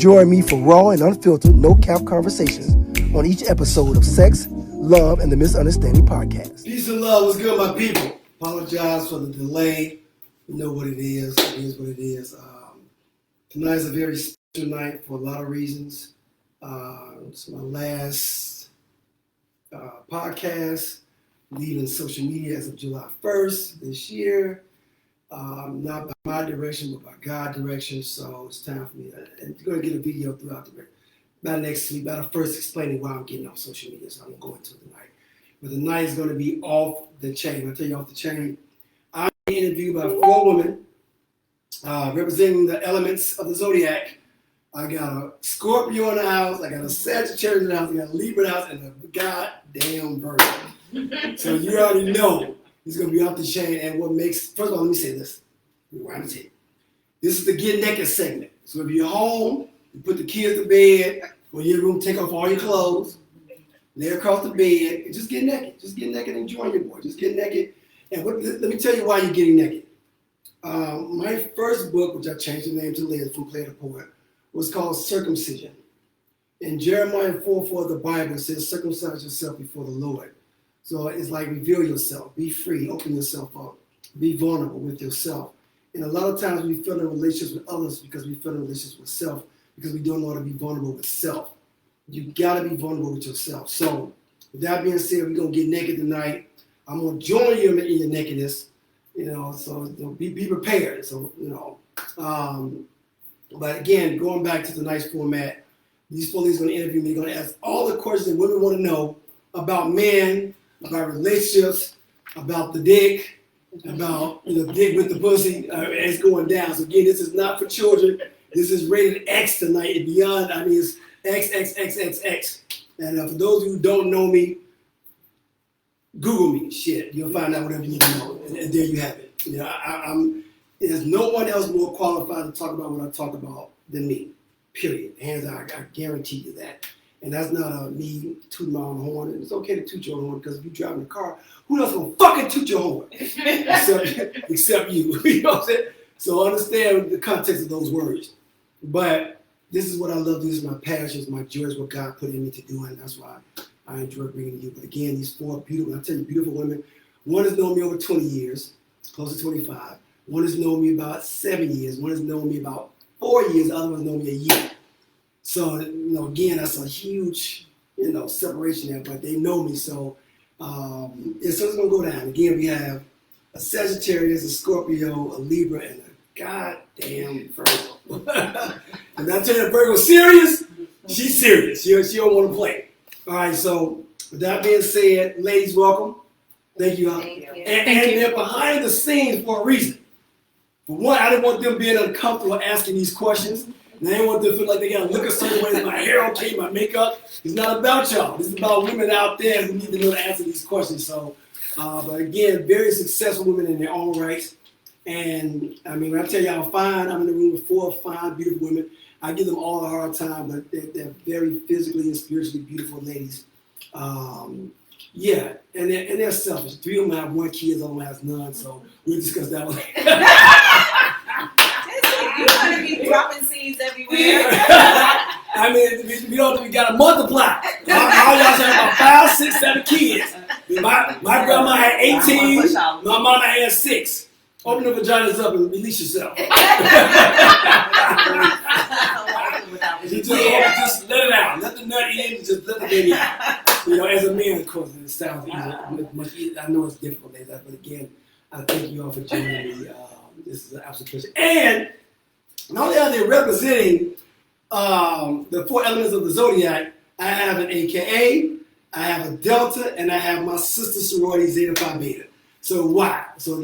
Join me for raw and unfiltered, no-cap conversations on each episode of Sex, Love, and the Misunderstanding podcast. Peace and love. What's good, my people? Apologize for the delay. You know what it is. It is what it is. Tonight is a very special night for a lot of reasons. It's my last podcast, leaving social media as of July 1st this year. Not by my direction, but by God's direction. So it's time for me. And you're going to get a video throughout by next week, by the first explaining why I'm getting off social media. So I won't go into it tonight. But the night is going to be off the chain. I'll tell you off the chain. I'm being interviewed by 4 women representing the elements of the zodiac. I got a Scorpio in the house, I got a Sagittarius in the house, I got a Libra in the house, and a goddamn Virgo. So you already know he's going to be off the chain. And what makes, first of all, let me say this. Rewind the tape. This is the Get Naked segment. So if you're home, you put the kids to bed, go in your room, take off all your clothes, lay across the bed, and just get naked. Just get naked and join your boy. Just get naked. And let me tell you why you're getting naked. My first book, which I changed the name to Liz from Player to Poet, was called Circumcision. In Jeremiah 4:4 of the Bible, it says, circumcise yourself before the Lord. So it's like reveal yourself, be free, open yourself up, be vulnerable with yourself. And a lot of times we feel in relationships with others because we feel in relationships with self, because we don't know how to be vulnerable with self. You gotta be vulnerable with yourself. So with that being said, we're gonna get naked tonight. I'm gonna join you in your nakedness, so be prepared. So, but again, going back to tonight's format, these 4 ladies are gonna interview me, gonna ask all the questions that women wanna know about men, about relationships, about the dick, about dick with the pussy, it's going down. So again, this is not for children. This is rated X tonight and beyond. I mean, it's XXXXX. And for those who don't know me, Google me. Shit, you'll find out whatever you need to know. And there you have it. There's no one else more qualified to talk about what I talk about than me. Period. Hands down, I guarantee you that. And that's not me tooting my own horn. And it's okay to toot your horn because if you're driving a car, who else gonna fucking toot your horn? except you. You know what I'm saying? So understand the context of those words. But this is what I love. This is my passion. It's my joy. It's what God put in me to do. And that's why I enjoy bringing you. But again, these 4 beautiful, I tell you, beautiful women. One has known me over 20 years, close to 25. One has known me about 7 years. One has known me about 4 years. The other one has known me a year. So, again, that's a huge, separation there, but they know me. So, it's going to go down. Again, we have a Sagittarius, a Scorpio, a Libra, and a goddamn Virgo. And I tell you, Virgo's serious. She's serious. She don't want to play. All right, so with that being said, ladies, welcome. Thank you. Thank you. And they're behind the scenes for a reason. For one, I didn't want them being uncomfortable asking these questions. And I didn't want them to feel like they got to look a certain way. My hair okay, my makeup. It's not about y'all. This is about women out there who need to know to answer these questions. So, but again, very successful women in their own rights. And I mean, when I tell y'all fine, I'm in the room with 4 fine, beautiful women. I give them all a hard time, but they're very physically and spiritually beautiful ladies. Yeah, and they're selfish. 3 of them have 1 kid, the other one has none. So we'll discuss that one. You want to be dropping seeds everywhere. I mean, we got to multiply. All y'all have about 5, 6, 7 kids. My grandma had 18. My mama had 6. Open the vaginas up and release yourself. Just let it out. Let the nut in. Just let the baby out. As a man, of course, it sounds easy. I know it's difficult, but again, I thank you all for joining me. This is an absolute pleasure. And not only are they representing the 4 elements of the zodiac, I have an AKA, I have a Delta, and I have my sister sorority Zeta Phi Beta. So why? So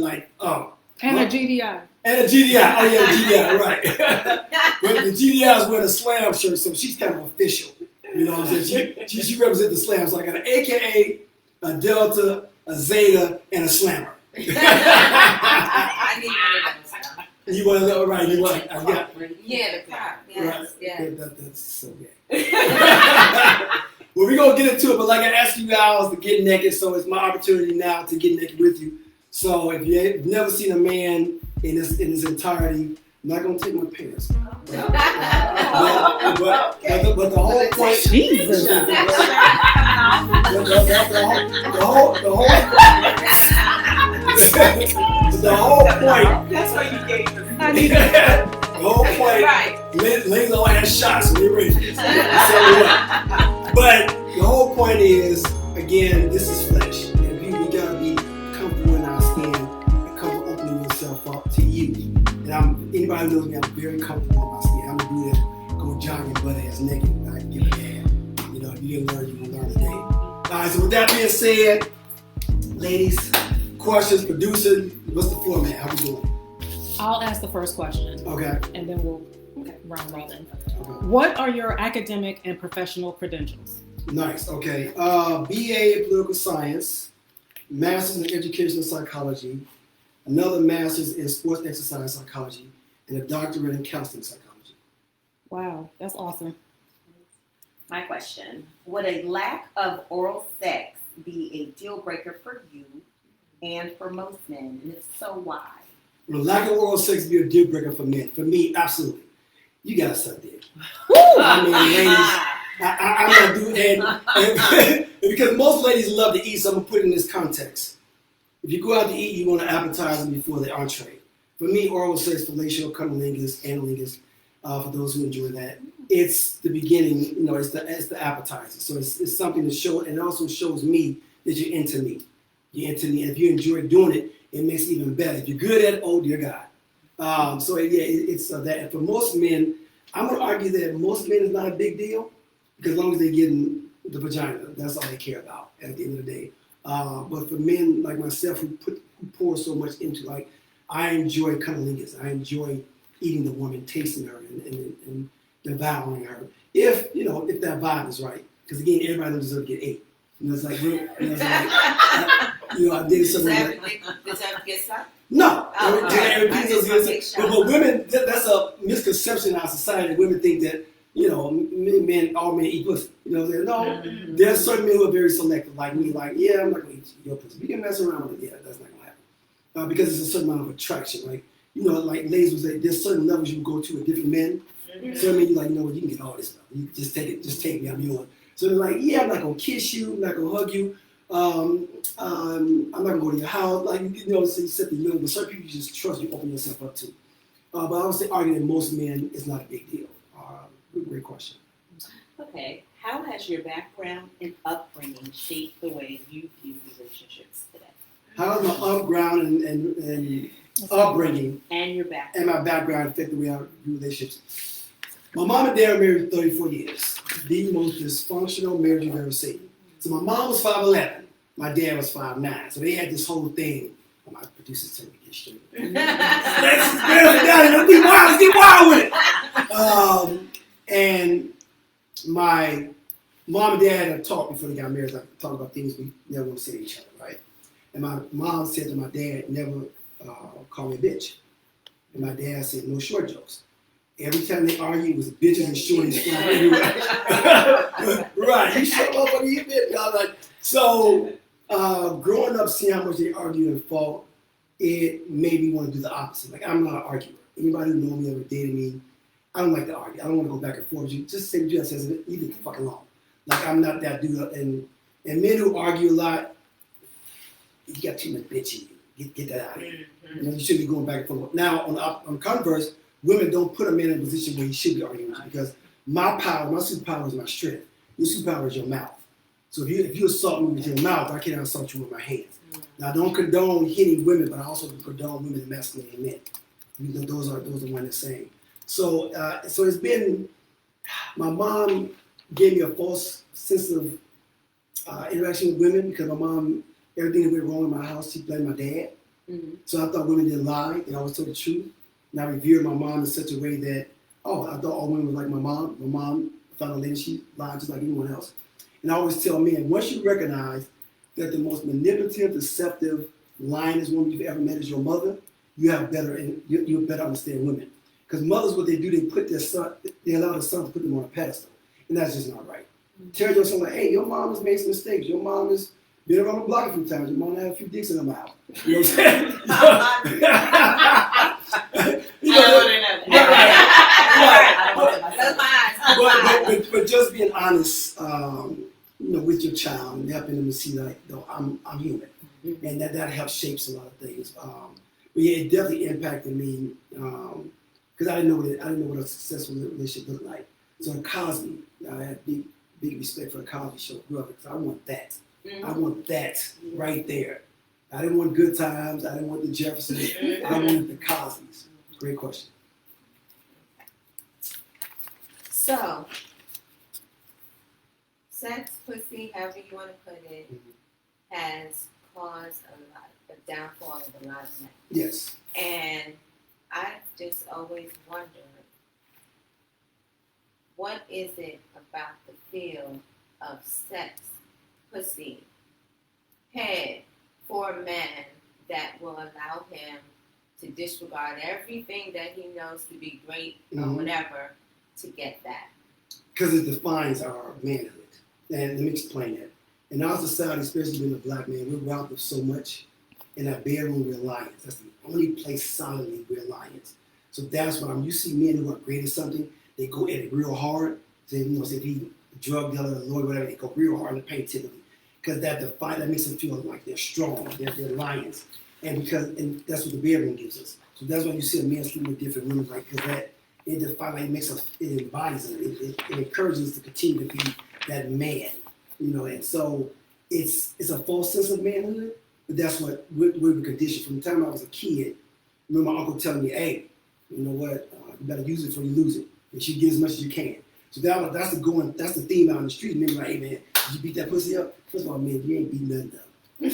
and a GDI. And a GDI. Oh yeah, GDI, right. But the GDI is wearing a S.L.A.M shirt, so she's kind of official. You know what I'm saying? She represents the S.L.A.M. So I got an AKA, a Delta, a Zeta, and a Slammer. I need one of those. You want to know, right? You want? I got. Yeah, the crop. Yes, right. yeah. That's so gay. Well, we're gonna get into it, but like I asked you guys to get naked, so it's my opportunity now to get naked with you. So if you've never seen a man in his entirety, I'm not gonna take my pants. But the whole point. Jesus. The whole point. That's why you gave them. The whole point. Right. Lays all has shots when you're ready. But the whole point is, again, this is flesh, and we gotta be comfortable in our skin and comfortable opening yourself up to you. And anybody who knows me, I'm very comfortable in my skin. I'm gonna do that, go jogging butt ass naked, and I give a damn. You know, if you didn't learn, you will learn today. All right. So with that being said, ladies, questions, producer, what's the format? How we doing? I'll ask the first question. Okay. And then we'll round robin. Okay. What are your academic and professional credentials? Nice. Okay. BA in political science, master's in educational psychology, another master's in sports exercise psychology, and a doctorate in counseling psychology. Wow, that's awesome. My question, would a lack of oral sex be a deal breaker for you and for most men? And if so, why? Would a lack of oral sex be a deal breaker for men? For me, absolutely. You gotta suck dick. I mean, ladies, I'm gonna do and because most ladies love to eat, so I'm gonna put it in this context. If you go out to eat, you want to appetize them before the entree. For me, oral sex, fellatio, cunnilingus, analingus, for those who enjoy that, it's the beginning. You know, it's the appetizer. So it's something to show, and it also shows me that you're into me. You're into me. And if you enjoy doing it, it makes it even better. If you're good at it, oh dear God. So yeah, it's that. And for most men, I'm gonna argue that most men is not a big deal because as long as they're getting the vagina, that's all they care about at the end of the day. But for men like myself who pour so much into, like, I enjoy cunnilingus. I enjoy eating the woman, tasting her, and devouring her. If that vibe is right, because again, everybody doesn't deserve to get ate. It's like, I did something like. Does that get slapped? No. But women, that's a misconception in our society. Women think that, all men eat pussy. No, there's certain men who are very selective. Like me, I'm not going to eat your pussy. We can mess around with it. Yeah, that's not going to happen. Because it's a certain amount of attraction. Like ladies would say, there's certain levels you go to with different men. Mm-hmm. So I mean, you're like, you can get all this stuff. You just take it, just take me, I'm yours. So they're like, yeah, I'm not going to kiss you, I'm not going to hug you. I'm not gonna go to your house, so you set the limit, but certain people you just trust, you open yourself up to. But I would say argue that most men is not a big deal. Great question. Okay, how has your background and upbringing shaped the way you view relationships today? How has my background and upbringing and your background and my background affect the way I view relationships? My mom and dad were married for 34 years. The most dysfunctional marriage you've ever seen. So my mom was 5'11", my dad was 5'9", so they had this whole thing. Oh, my producers tell me to get straight. Let's get wild with it. And my mom and dad had talked before they got married. Like, talk about things we never want to say to each other, right? And my mom said to my dad, never call me a bitch. And my dad said, no short jokes. Every time they argue, it was bitches and shorties from everywhere. Right, you shut up on you, bitch. So, growing up, seeing how much they argue and fought, it made me want to do the opposite. Like, I'm not an arguer. Anybody who knows me, ever dated me, I don't like to argue. I don't want to go back and forth with you. Just say what you says, leave it fucking alone. Like, I'm not that dude. And men who argue a lot, you got too much bitch in you. Get that out of here. Mm-hmm. You shouldn't be going back and forth. Now, on the converse, women don't put a man in a position where he should be arguing with you because my superpower is my strength. Your superpower is your mouth. So if you assault me with your mouth, I can't assault you with my hands. Now, I don't condone hitting women, but I also condone women emasculating men. Those are the ones that's saying. So it's been, my mom gave me a false sense of interaction with women because my mom, everything that went wrong in my house, she blamed my dad. Mm-hmm. So I thought women didn't lie. They always told the truth. And I revered my mom in such a way that, I thought all women were like my mom. My mom found a lady, she lied just like anyone else. And I always tell men, once you recognize that the most manipulative, deceptive, lyingest woman you've ever met is your mother, you'll better understand women. Because mothers, what they do, they allow their son to put them on a pedestal. And that's just not right. Mm-hmm. Tell your son, like, hey, your mom has made some mistakes. Your mom has been around the block a few times. Your mom had a few dicks in her mouth. You know what I'm saying? I don't want to myself. But just being honest, with your child and helping them to see like, no, I'm human, and that helps shapes a lot of things. But yeah, it definitely impacted me because I didn't know what a successful relationship looked like. So in Cosby, I had big respect for the Cosby Show. Because I want that. I want that right there. I didn't want Good Times. I didn't want the Jeffersons. I wanted the Cosbys. Great question. So, sex, pussy, however you want to put it, has caused a downfall of a lot of men. Yes. And I just always wondered, what is it about the field of sex, pussy, head for a man that will allow him to disregard everything that he knows to be great or whatever to get that? Because it defines our manhood. And let me explain that. In our society, especially being a black man, we're robbed of so much. In our bedroom, we're lions. That's the only place solidly we're lions. So that's why when you see men who are great at something, they go at it real hard. So, say if he drug dealer, a lawyer, whatever, they go real hard in the paint typically. Because that makes them feel like they're strong, they're lions. And that's what the bedroom gives us. So that's why you see a man sleeping with different women, like, because that it defines, like, it embodies it. It encourages us to continue to be that man, and so it's a false sense of manhood, but that's what we were conditioned from the time I was a kid. I remember my uncle telling me, hey, you know what, you better use it before you lose it. And you get as much as you can. So that's the theme out in the street. And then like, hey man, did you beat that pussy up? First of all, man, you ain't beat nothing up. I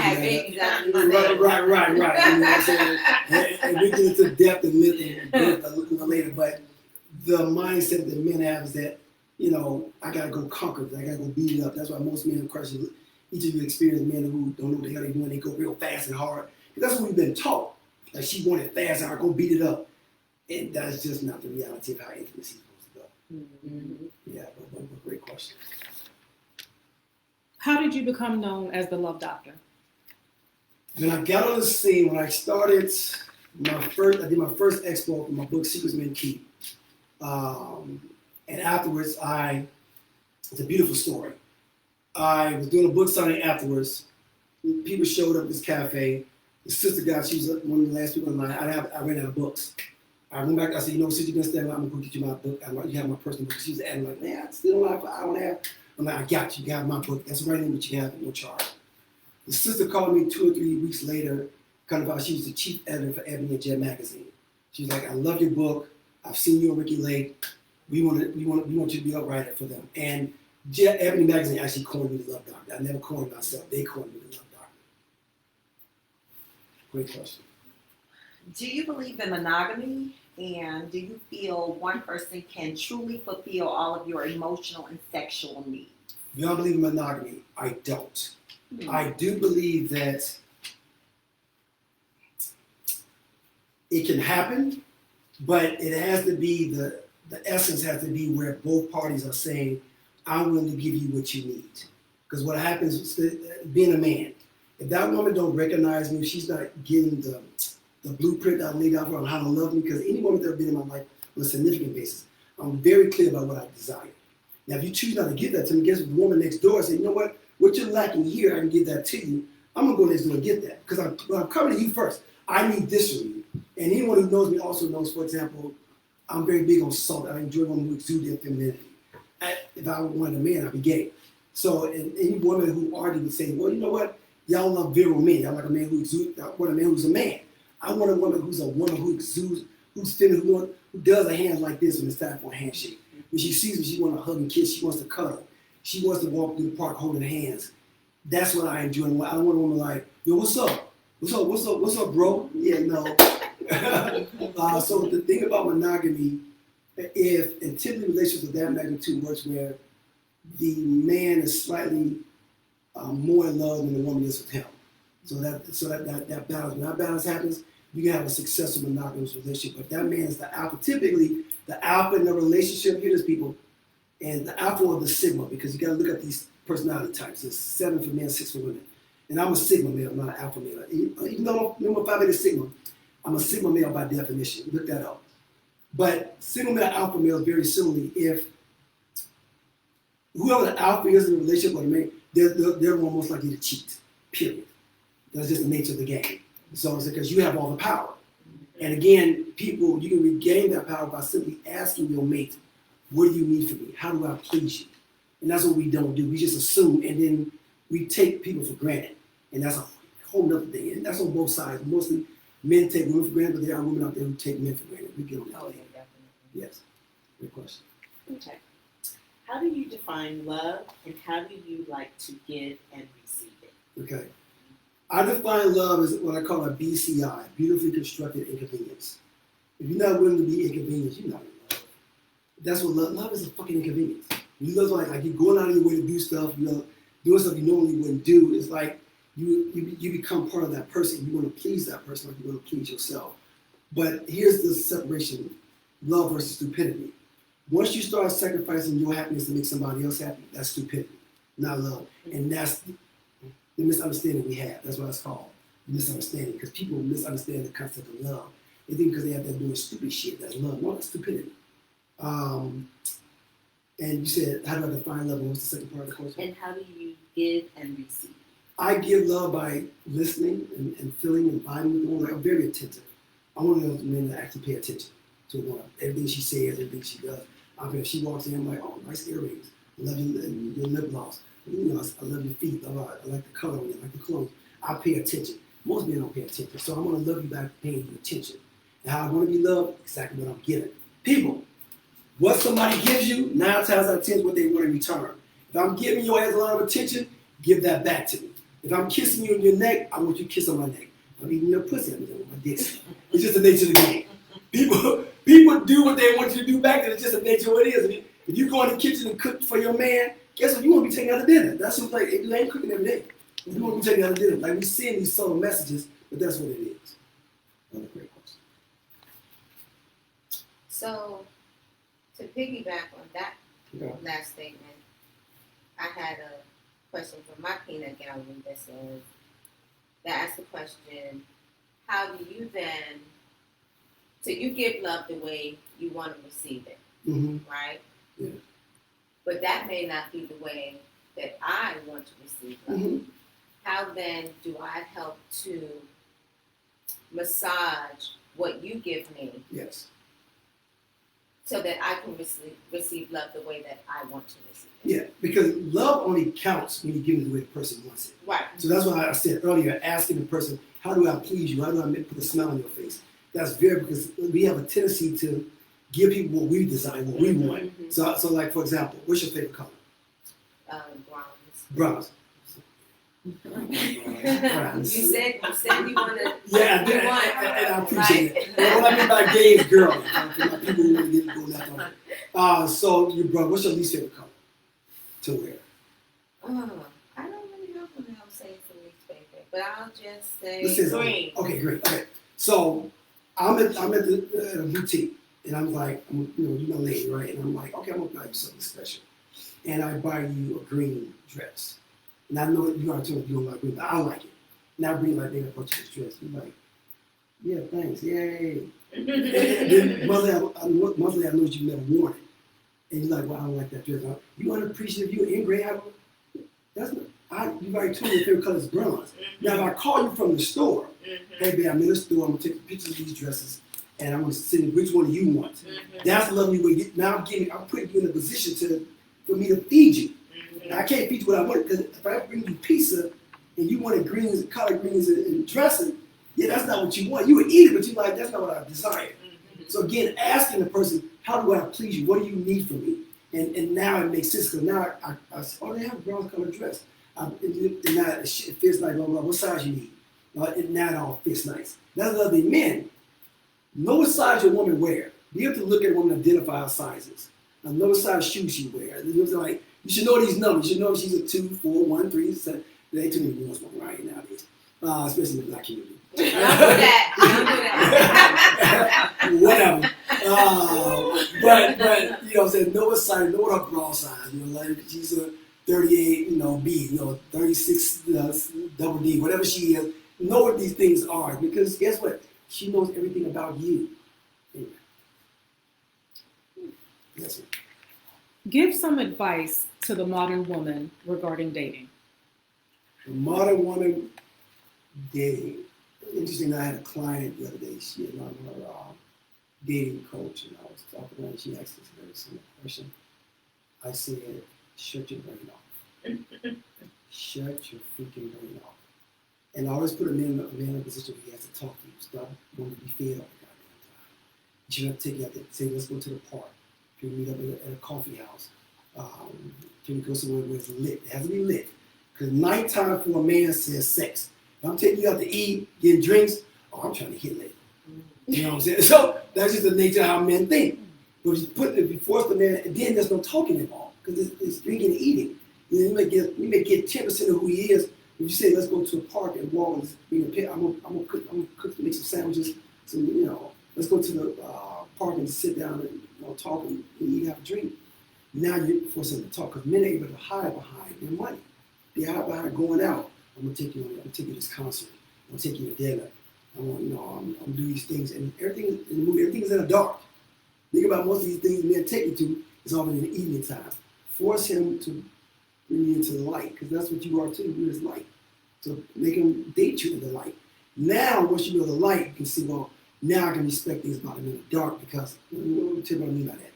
had babies out of Right. You know what I'm saying? And we get into depth and myth and later, but the mindset that men have is that, I gotta go conquer it, I gotta go beat it up. That's why most men, of course, each of you experience men who don't know what the hell they're doing, they go real fast and hard. That's what we've been taught. Like, she wanted fast and hard, go beat it up. And that's just not the reality of how intimacy is supposed to go. Yeah, but great question. How did you become known as the Love Doctor? When I got on the scene, when I started I did my first expo for my book, Secrets Men Keep. And afterwards, it's a beautiful story. I was doing a book signing afterwards. People showed up at this cafe. The sister got, she was one of the last people in line. I ran out of books. I went back, I said, since you're gonna stand, I'm gonna go get you my book. You have my personal book. She was acting like, man, I still don't have an hour and a half. I'm like, I got you got my book. That's right in what you have at no charge. The sister called me 2 or 3 weeks later, kind of out. She was the chief editor for Ebony and Jet magazine. She was like, I love your book. I've seen you on Ricky Lake. We want you to be a writer for them. And Ebony magazine actually coined me the Love Doctor. I never coined myself. They coined me the Love Doctor. Great question. Do you believe in monogamy? And do you feel one person can truly fulfill all of your emotional and sexual needs? Do I believe in monogamy? I don't. I do believe that it can happen, but it has to be the essence has to be where both parties are saying, I'm willing to give you what you need. Because what happens is being a man, if that woman don't recognize me, if she's not getting the blueprint that I laid out for her on how to love me, because any woman that's been in my life on a significant basis, I'm very clear about what I desire. Now, if you choose not to give that to me, guess what? The woman next door said, you know what you're lacking here, I can give that to you. I'm gonna go next door and get that, because I'm coming to you first. I need this from you. And anyone who knows me also knows, for example, I'm very big on salt. I enjoy women who exude their femininity. If I wanted a man, I'd be gay. So, and any woman who argued would say, well, you know what? Y'all love virile men. Y'all like a man who exudes. I want a man who's a man. I want a woman who exudes, who's feminine, who does her hands like this when it's time for a handshake. When she sees me, she wants to hug and kiss. She wants to cuddle. She wants to walk through the park holding hands. That's what I enjoy. I don't want a woman like, yo, what's up? What's up, bro? Yeah, no. So the thing about monogamy, and typically relationships of that magnitude works where the man is slightly more in love than the woman is with him. So that balance, when that balance happens, you can have a successful monogamous relationship. But that man is the alpha. Typically, the alpha in the relationship, here's people, and the alpha or the sigma, because you got to look at these personality types. There's 7 for men, 6 for women. And I'm a sigma male, not an alpha male. Even though I'm a 5 sigma, I'm a sigma male by definition. Look that up. But single male, alpha male is very similarly. If whoever the alpha is in a relationship or the male, they're more most likely to cheat. Period. That's just the nature of the game. So it's because you have all the power. And again, people, you can regain that power by simply asking your mate, what do you need from me? How do I please you? And that's what we don't do. We just assume, and then we take people for granted. And that's a whole other thing. And that's on both sides. Mostly men take women for granted, but there are women out there who take men for granted. We get on that thing. Yes. Good question. Okay. How do you define love, and how do you like to give and receive it? Okay. I define love as what I call a BCI, beautifully constructed inconvenience. If you're not willing to be inconvenienced, you're not in love. That's what love is, a fucking inconvenience. You love like you're going out of your way to do stuff, doing stuff you normally wouldn't do. It's like you become part of that person. You want to please that person like you want to please yourself. But here's the separation, love versus stupidity. Once you start sacrificing your happiness to make somebody else happy, that's stupidity, not love. And that's the misunderstanding we have. That's what it's called, misunderstanding. Because people misunderstand the concept of love. They think because they have that doing stupid shit, that's love. No, that's stupidity. And you said, how do I define love? And what's the second part of the question? And how do you give and receive? I give love by listening and feeling and vibing with the woman. I'm very attentive. I'm one of those men that actually pay attention to a woman. Everything she says, everything she does. I mean, if she walks in, I'm like, oh, nice earrings. I love your lip gloss. I love your feet. I like the color on you. I like the clothes. I pay attention. Most men don't pay attention. So I'm going to love you back paying you attention. And how I want to be loved, exactly what I'm getting. People, what somebody gives you, 9 times out of 10 is what they want in return. If I'm giving your ass a lot of attention, give that back to me. If I'm kissing you on your neck, I want you to kiss on my neck. I'm eating your pussy, I'm eating my dick. It's just the nature of the game. People do what they want you to do back, and it's just the nature of what it is. If you go in the kitchen and cook for your man, guess what? You want to be taking out to dinner. That's just like, they ain't cooking every day. You want to be taking out to dinner. Like, we seeing these subtle messages, but that's what it is. Another great question. So, to piggyback on that last statement, I had a question from my peanut gallery that asked the question, how do you then, so you give love the way you want to receive it, right? Yeah. But that may not be the way that I want to receive love. How then do I help to massage what you give me? Yes. So that I can receive love the way that I want to receive it. Yeah, because love only counts when you give it the way the person wants it. Right. So that's why I said earlier, asking the person, how do I please you? How do I put a smile on your face? That's because we have a tendency to give people what we desire, what we want. So like, for example, what's your favorite color? Bronze. Bronze. You said you want to. Yeah, and I appreciate it. And what I mean by gay is girl. For my people who want to go left on it. So, what's your least favorite color to wear? I don't really know when I'm saying for least favorite, but I'll just say green. Okay, great. Okay, so I'm at the boutique, and I'm like, you're my lady, right? And I'm like, okay, I'm gonna buy you something special, and I buy you a green dress. And I know you already told me you don't like green, but I like it. And I bring like, they got this dress. You're like, yeah, thanks, yay. And then monthly I know you never worn it. And you're like, well, I don't like that dress. You unappreciative, you ingrate. That's not, you've already told me your favorite color is bronze. Now, if I call you from the store, hey, babe, I'm in the store, I'm going to take pictures of these dresses, and I'm going to send you which one do you want. That's the lovely way. Now I'm putting you in a position for me to feed you. Now, I can't feed you what I want, because if I bring you pizza and you wanted greens, collard greens and dressing, yeah, that's not what you want. You would eat it, but you're like, that's not what I desire. So again, asking the person, how do I please you? What do you need from me? And now it makes sense, because now I say, oh, they have a bronze colored dress. And now it fits like, blah, blah, what size you need? Now it all fits nice. That's the other thing. Men, know what size your woman wear. You have to look at a woman and identify her sizes. Know what size shoes she wears. Like, you should know these numbers. You should know if she's a 2, 4, 1, 3, 7. There ain't too many ones walking around here nowadays, especially in the black community. Whatever. But you know what I'm saying? Know what size, know what her bra size. Like if she's a 38, B, 36, double D, whatever she is. Know what these things are, because guess what? She knows everything about you. Anyway. That's it. Give some advice to the modern woman regarding dating. The modern woman dating. Interesting, I had a client the other day. She had on her dating coach, and I was talking to her, and she asked this very similar question. I said, shut your brain off. Shut your freaking brain off. And I always put a man in a position where he has to talk to you. Stop wanting to be fed all the goddamn time. You should have to take you out there, say, let's go to the park. Can we meet up at a coffee house? Can we go somewhere where it's lit? It has to be lit. Because nighttime for a man says sex. If I'm taking you out to eat, getting drinks, I'm trying to hit later. You know what I'm saying? So that's just the nature of how men think. But if you force the man, and then there's no talking involved because it's drinking and eating. You know, you may get 10% of who he is. If you say let's go to a park and walk and bring a pit, I'm gonna cook, make some sandwiches. So let's go to the park and sit down and talk and eat, have a drink. Now you're forcing them to talk because men are able to hide behind their money. They hide behind going out. I'm gonna take you to this concert. I'm gonna take you to dinner. I'm gonna do these things, and everything in the movie, everything is in the dark. Think about most of these things men take you to is often in the evening time. Force him to bring you into the light, because that's what you are too. You're his light. So make him date you in the light. Now, once you know the light, you can see, well, now I can respect things about him in the dark, because let me tell you what I mean by that.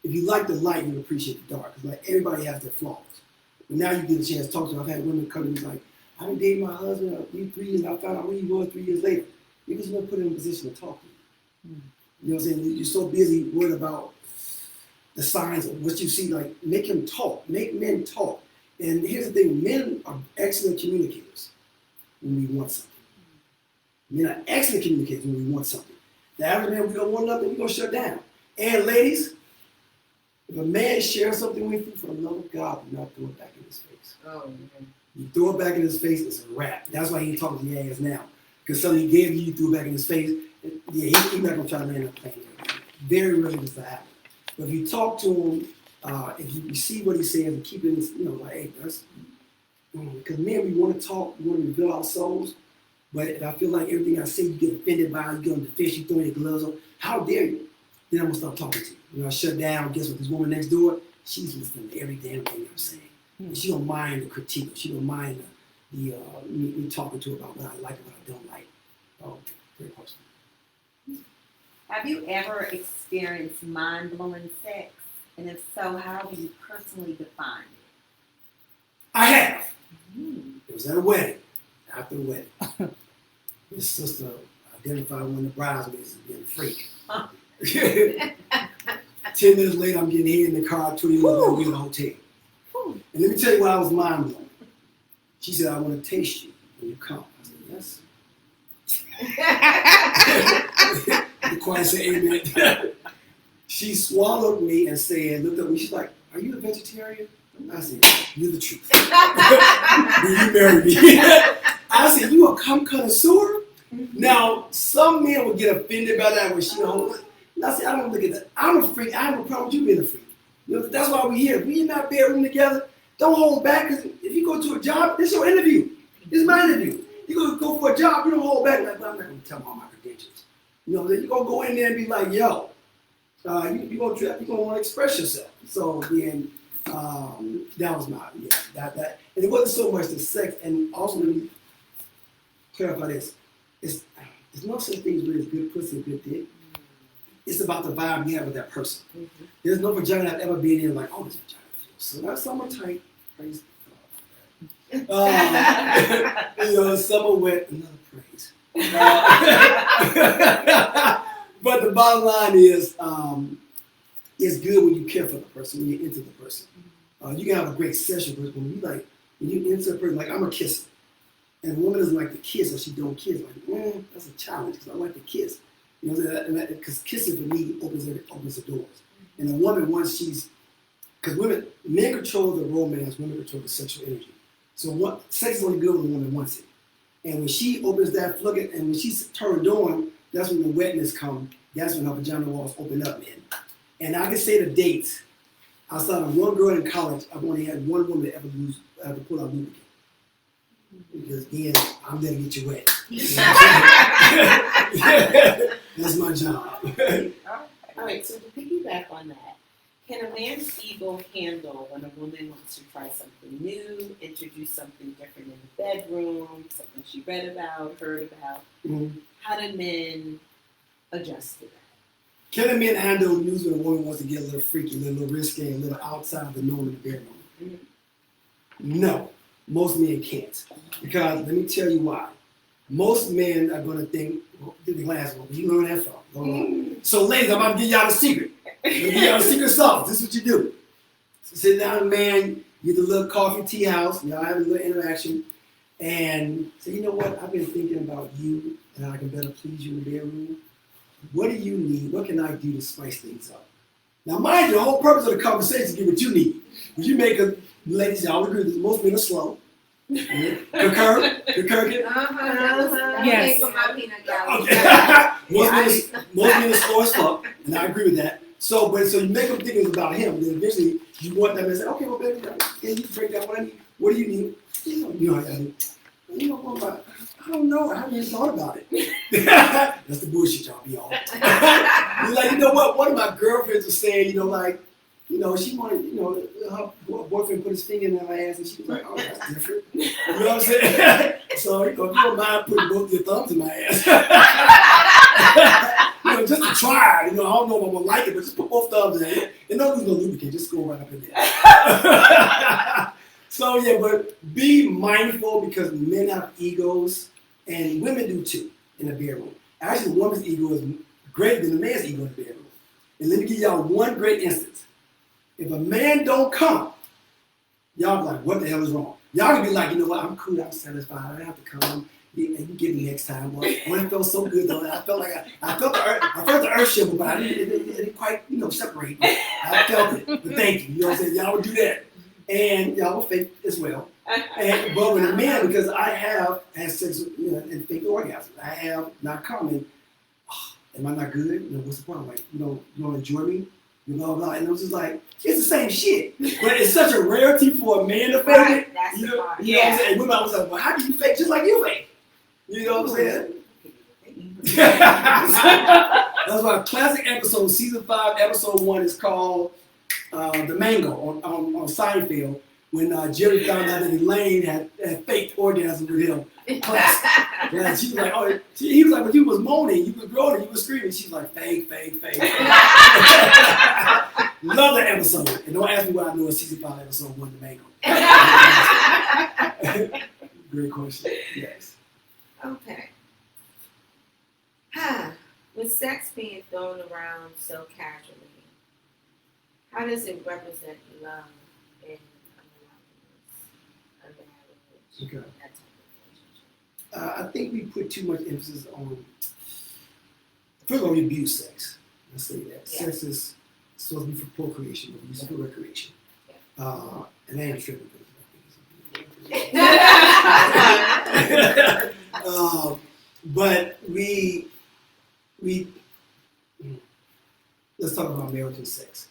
If you like the light, you appreciate the dark, because like everybody has their flaws. But now you get a chance to talk to them. I've had women come to me like, I've been dating my husband 3 years, and I found out who he was 3 years later. Because you don't put him in a position to talk to you. Mm. You know what I'm saying? You're so busy worried about the signs of what you see. Like, make him talk. Make men talk. And here's the thing. Men are excellent communicators when we want something. Men are excellent communicators when we want something. The average man, we don't want nothing, we're going to shut down. And ladies, if a man shares something with you, for the love of God, do not throw it back in his face. Oh, man. You throw it back in his face, it's a wrap. That's why he ain't talking to your ass now. Because something he gave you, you threw it back in his face. Yeah, he's not going to try to land a plane. Very rarely does that happen. But if you talk to him, if you see what he says and keep it, like, hey, that's, because men, we want to talk, we want to reveal our souls. But if I feel like everything I say, you get offended by, you get on the fish, you throw your gloves on, how dare you? Then I'm going to stop talking to you. When I shut down, guess what? This woman next door, she's listening to every damn thing I'm saying. And she don't mind the critique. She don't mind me talking to her about what I like and what I don't like. Oh, great question. Have you ever experienced mind-blowing sex? And if so, how do you personally define it? I have. It was at a wedding. After the wedding. His sister identified one of the bridesmaids as being a freak. 10 minutes later, I'm getting here in the car, 20 minutes later, we're in the hotel. And let me tell you why I was mind blown. She said, I want to taste you when you come. I said, yes. The choir said, amen. She swallowed me and said, looked at me, she's like, are you a vegetarian? I said, you're the truth. Will you marry me? I said, you a cum connoisseur? Now, some men would get offended by that when she don't. I said, I don't look at that. I'm a freak. I have no problem with you being a freak. That's why we're here. If we in that bedroom together, don't hold back. Because if you go to a job, this is your interview. This is my interview. You go for a job, you don't hold back. Like, well, I'm not going to tell them all my credentials. You're going to go in there and be like, yo, you're going to want to express yourself. So then, that was my, that. And it wasn't so much the sex. And also, let me clarify this. There's no such thing as really good pussy and good dick. It's about the vibe you have with that person. Mm-hmm. There's no vagina I've ever been in like, oh, this vagina feels so. That's summer tight. Praise God. Summer wet, another praise. But the bottom line is, it's good when you care for the person, when you're into the person. You can have a great session, but when you're into a person, like I'm a kisser. And a woman doesn't like to kiss or she don't kiss. Like, that's a challenge because I like to kiss. You know, because kissing for me opens the doors. And a woman, once because men control the romance, women control the sexual energy. So sex is only good when a woman wants it. And when she opens that floodgate and when she's turned on, that's when the wetness comes. That's when her vagina walls open up, man. And I can say the dates. Outside of one girl in college, I've only had one woman ever pull out lubricant. Because again, I'm there to get you wet. That's my job. All right, so to piggyback on that, can a man's ego handle when a woman wants to try something new, introduce something different in the bedroom, something she read about, heard about? Mm-hmm. How do men adjust to that? Can a man handle news when a woman wants to get a little freaky, a little risky, a little outside the norm in the bedroom? Mm-hmm. No, most men can't. Because let me tell you why. Most men are going to think, well, the last one, where you learn that from? So, ladies, I'm about to give y'all the secret. I'm going to give y'all the secret sauce. This is what you do. Sit down, man, get the little coffee tea house, y'all have a little interaction, and say, you know what, I've been thinking about you, and I can better please you in the bedroom. What do you need? What can I do to spice things up? Now, mind you, the whole purpose of the conversation is to get what you need. If you make a, ladies, y'all agree that most men are slow. Concur? Yes. Okay. most men are slow as fuck, and I agree with that. So you make them think it's about him. Then eventually you want them to say, okay, well, baby, can you break down what I need? What do you need? You know how I do. You know what about? I don't know. I haven't even thought about it. That's the bullshit y'all be on. You're like, you know what? One of my girlfriends was saying, she wanted, her boyfriend put his finger in her ass, and she was like, oh, that's different. You know what I'm saying? So, if you don't mind putting both your thumbs in my ass. Just to try. I don't know if I'm gonna like it, but just put both thumbs in it. And don't use no lubricant, just go right up in there. So yeah, but be mindful because men have egos and women do too in the bedroom. Actually, the woman's ego is greater than the man's ego in the bedroom. And let me give y'all one great instance. If a man don't come, y'all be like, what the hell is wrong? Y'all can be like, you know what, I'm cool, I'm satisfied, I don't have to come. You get me next time. Boy, it felt so good though. I felt the earth shiver, but it didn't quite, separate. I felt it. But thank you. You know what I'm saying? Y'all would do that. And y'all will fake as well. But with a man, because I have had sex and fake orgasms, I have not come and am I not good? What's the point? I'm like, you don't enjoy me? And I was just like, it's the same shit. But it's such a rarity for a man to fake it. That's the part. You know what I'm saying? And women always like, well, how do you fake just like you fake? You know what I'm saying? That's why a classic episode, season 5, episode 1 is called The Mango on Seinfeld, when Jerry found out that Elaine had faked orgasm with him. Classic. Yeah, she was like, he was like, when you was moaning, you was groaning, you was screaming. She was like, fake. Love the episode. And don't ask me what I know in season 5, episode 1, The Mango. Great question. Yes. Okay. With sex being thrown around so casually, how does it represent love in a marriage, Okay. that type of relationship? I think we put too much emphasis on, first of all, we abuse sex. Let's say that. Yeah. Sex is supposed to be for procreation, but we use it for recreation. Yeah. And I ain't tripping. But we let's talk about American sex.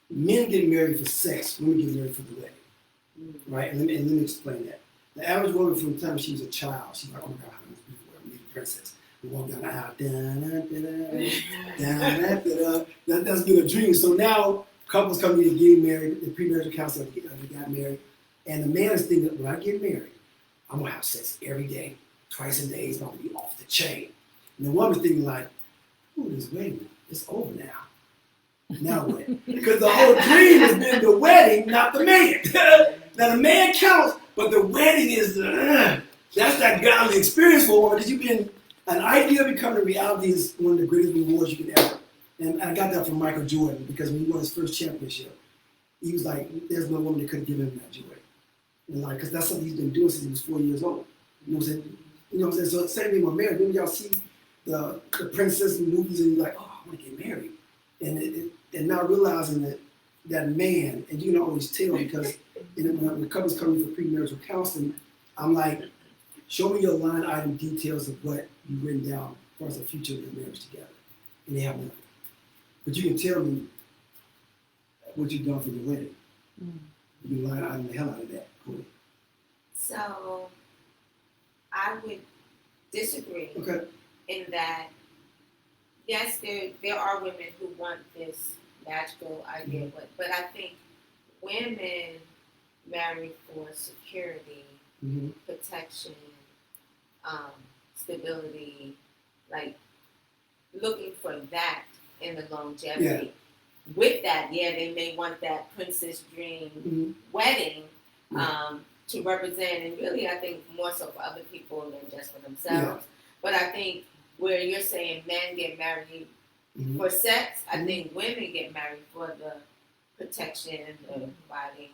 Men get married for sex, women get married for the wedding. Right? And let me explain that. The average woman from the time she was a child, she's like, oh my God, I'm a princess. We walk down the aisle, that's been a dream. So now couples come in getting married, the premarital counselor they got married, and the man is thinking, when I get married, I'm gonna have sex every day, twice a day, it's gonna be off the chain. And the woman's thinking like, ooh, this wedding, it's over now. Now what? Because the whole dream has been the wedding, not the man. Now the man counts, but the wedding is, that's that godly experience for a woman. Because an idea of becoming a reality is one of the greatest rewards you can ever. And I got that from Michael Jordan, because when he won his first championship, he was like, there's no woman that could have given him that joy. And like, because that's something he's been doing since he was 4 years old. You know what I'm saying? So same thing with marriage. When y'all see the princess movies and you're like, oh, I want to get married. And not realizing that man, and you can always tell because when couples come in for premarital counseling, I'm like, show me your line item details of what you've written down as far as the future of your marriage together. And they have nothing. But you can tell me what you've done for your wedding. You can line item the hell out of that. Cool. So I would disagree Okay. in that, yes, there are women who want this magical idea, but I think women marry for security, protection, stability, like looking for that in the longevity. With that, they may want that princess dream wedding to represent, and really, I think more so for other people than just for themselves. But I think where you're saying men get married for sex, I think women get married for the protection, the providing,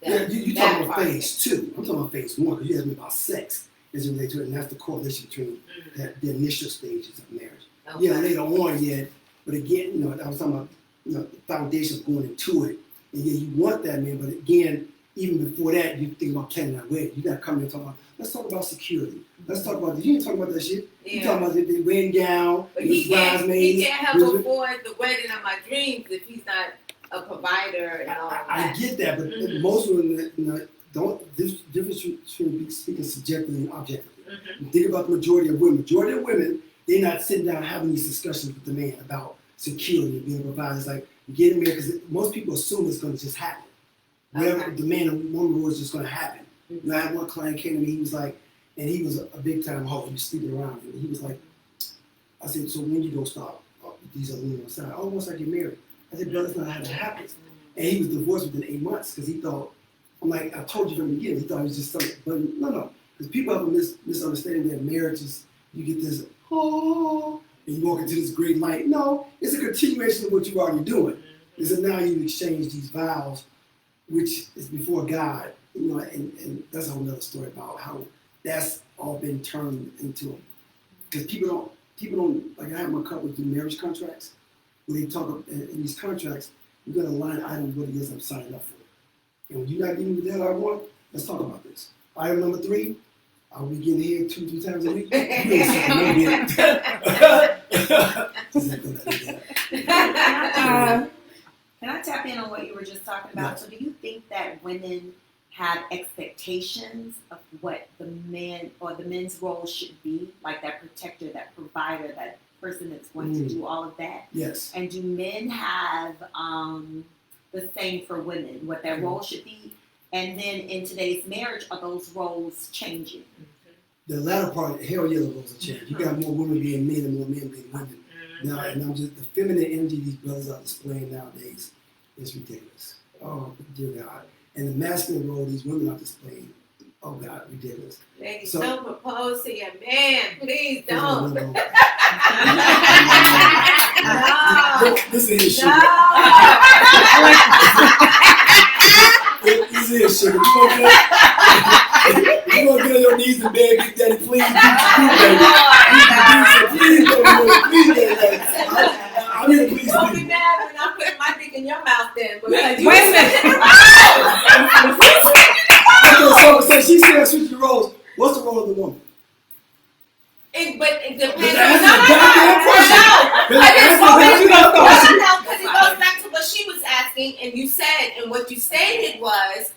You talking about phase 2. I'm talking about phase 1, because you asked me about sex as it relates to it, and that's the correlation between the initial stages of marriage. Okay. Later on, but again, I was talking about the foundation of going into it. And you want that, man, but again, even before that, you think about can I wait? You got to come in and talk about, let's talk about security. Let's talk about this. You ain't talking about that shit. You talking about the wedding gown, but he can't help afford the wedding of my dreams if he's not a provider and all that. I get that, but most women don't. This difference between speaking subjectively and objectively. Think about the majority of women. Majority of women, they're not sitting down having these discussions with the man about security and being a provider. It's like getting married because most people assume it's going to just happen. Whatever the man and woman was just going to happen. I had one client came to me. He was like, and he was a big time hoe. He was sleeping around, and he was like, I said, so when you gonna stop? These other women on the side. Oh, once I get married. I said, brother, that's not how it happens. And he was divorced within 8 months because he thought, I'm like, I told you from the beginning, he thought it was just something. But no. Because people have a misunderstanding that marriage is, you get this, and you walk into this great light. No, it's a continuation of what you're already doing. Is that now you exchange these vows, which is before God, and that's a whole other story about how that's all been turned into, because people don't, like I have my couples do marriage contracts, where they talk in these contracts, you got a line item what it is I'm signing up for. And when you're not getting me the hell I want, let's talk about this. Item number 3, I'll be getting here 2-3 times a week. You ain't saying no bit. Can I tap in on what you were just talking about? So do you think that women have expectations of what the man or the men's role should be, like that protector, that provider, that person that's going to do all of that? Yes. And do men have the same for women, what their role should be? And then in today's marriage, are those roles changing? The latter part, hell yeah, the roles are changing. You got more women being men and more men being women. Now, and I'm just, the feminine energy these brothers are displaying nowadays is ridiculous. Oh, dear God. And the masculine role these women are displaying, oh God, ridiculous. Ladies, don't propose to your man. Please don't. No. No. This is his shit. No. This is his shit. You gonna get on your knees in bed, Big Daddy, please. Please, baby. I'm here, please. Don't be mad when I'm putting my dick in your mouth then. Wait a minute. So she said switch the roles. What's the role of the woman? But it depends That's on a goddamn question. No, because it goes back to what she was asking, and you said, and what you stated was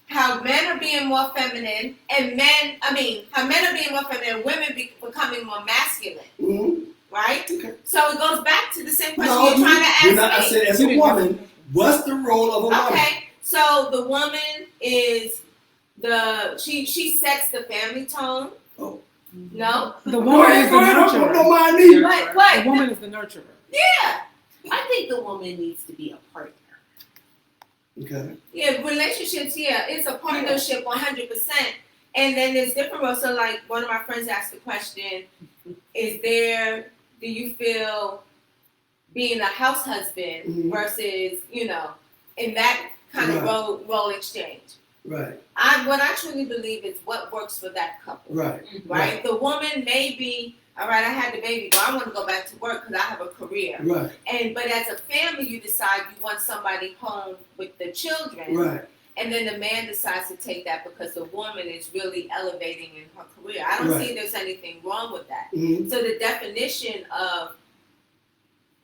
how men are being more feminine, and how men are being more feminine, and women becoming more masculine. Mm-hmm. Right? Okay. So it goes back to the same question you're trying to ask me. I said, as a woman, what's the role of a woman? Okay, so the woman is she sets the family tone. Oh. No? The woman is the nurturer. Don't mind me. What? The woman is the nurturer. Yeah. I think the woman needs to be a partner. Okay. Yeah, relationships, it's a partnership 100%. And then there's different roles. So like one of my friends asked the question, do you feel being a house husband versus, in that kind of role exchange? Right. What I truly believe is what works for that couple. Right. The woman may be, all right, I had the baby, but I want to go back to work because I have a career. Right. But as a family, you decide you want somebody home with the children. Right. And then the man decides to take that because the woman is really elevating in her career. I don't see there's anything wrong with that. Mm-hmm. So the definition of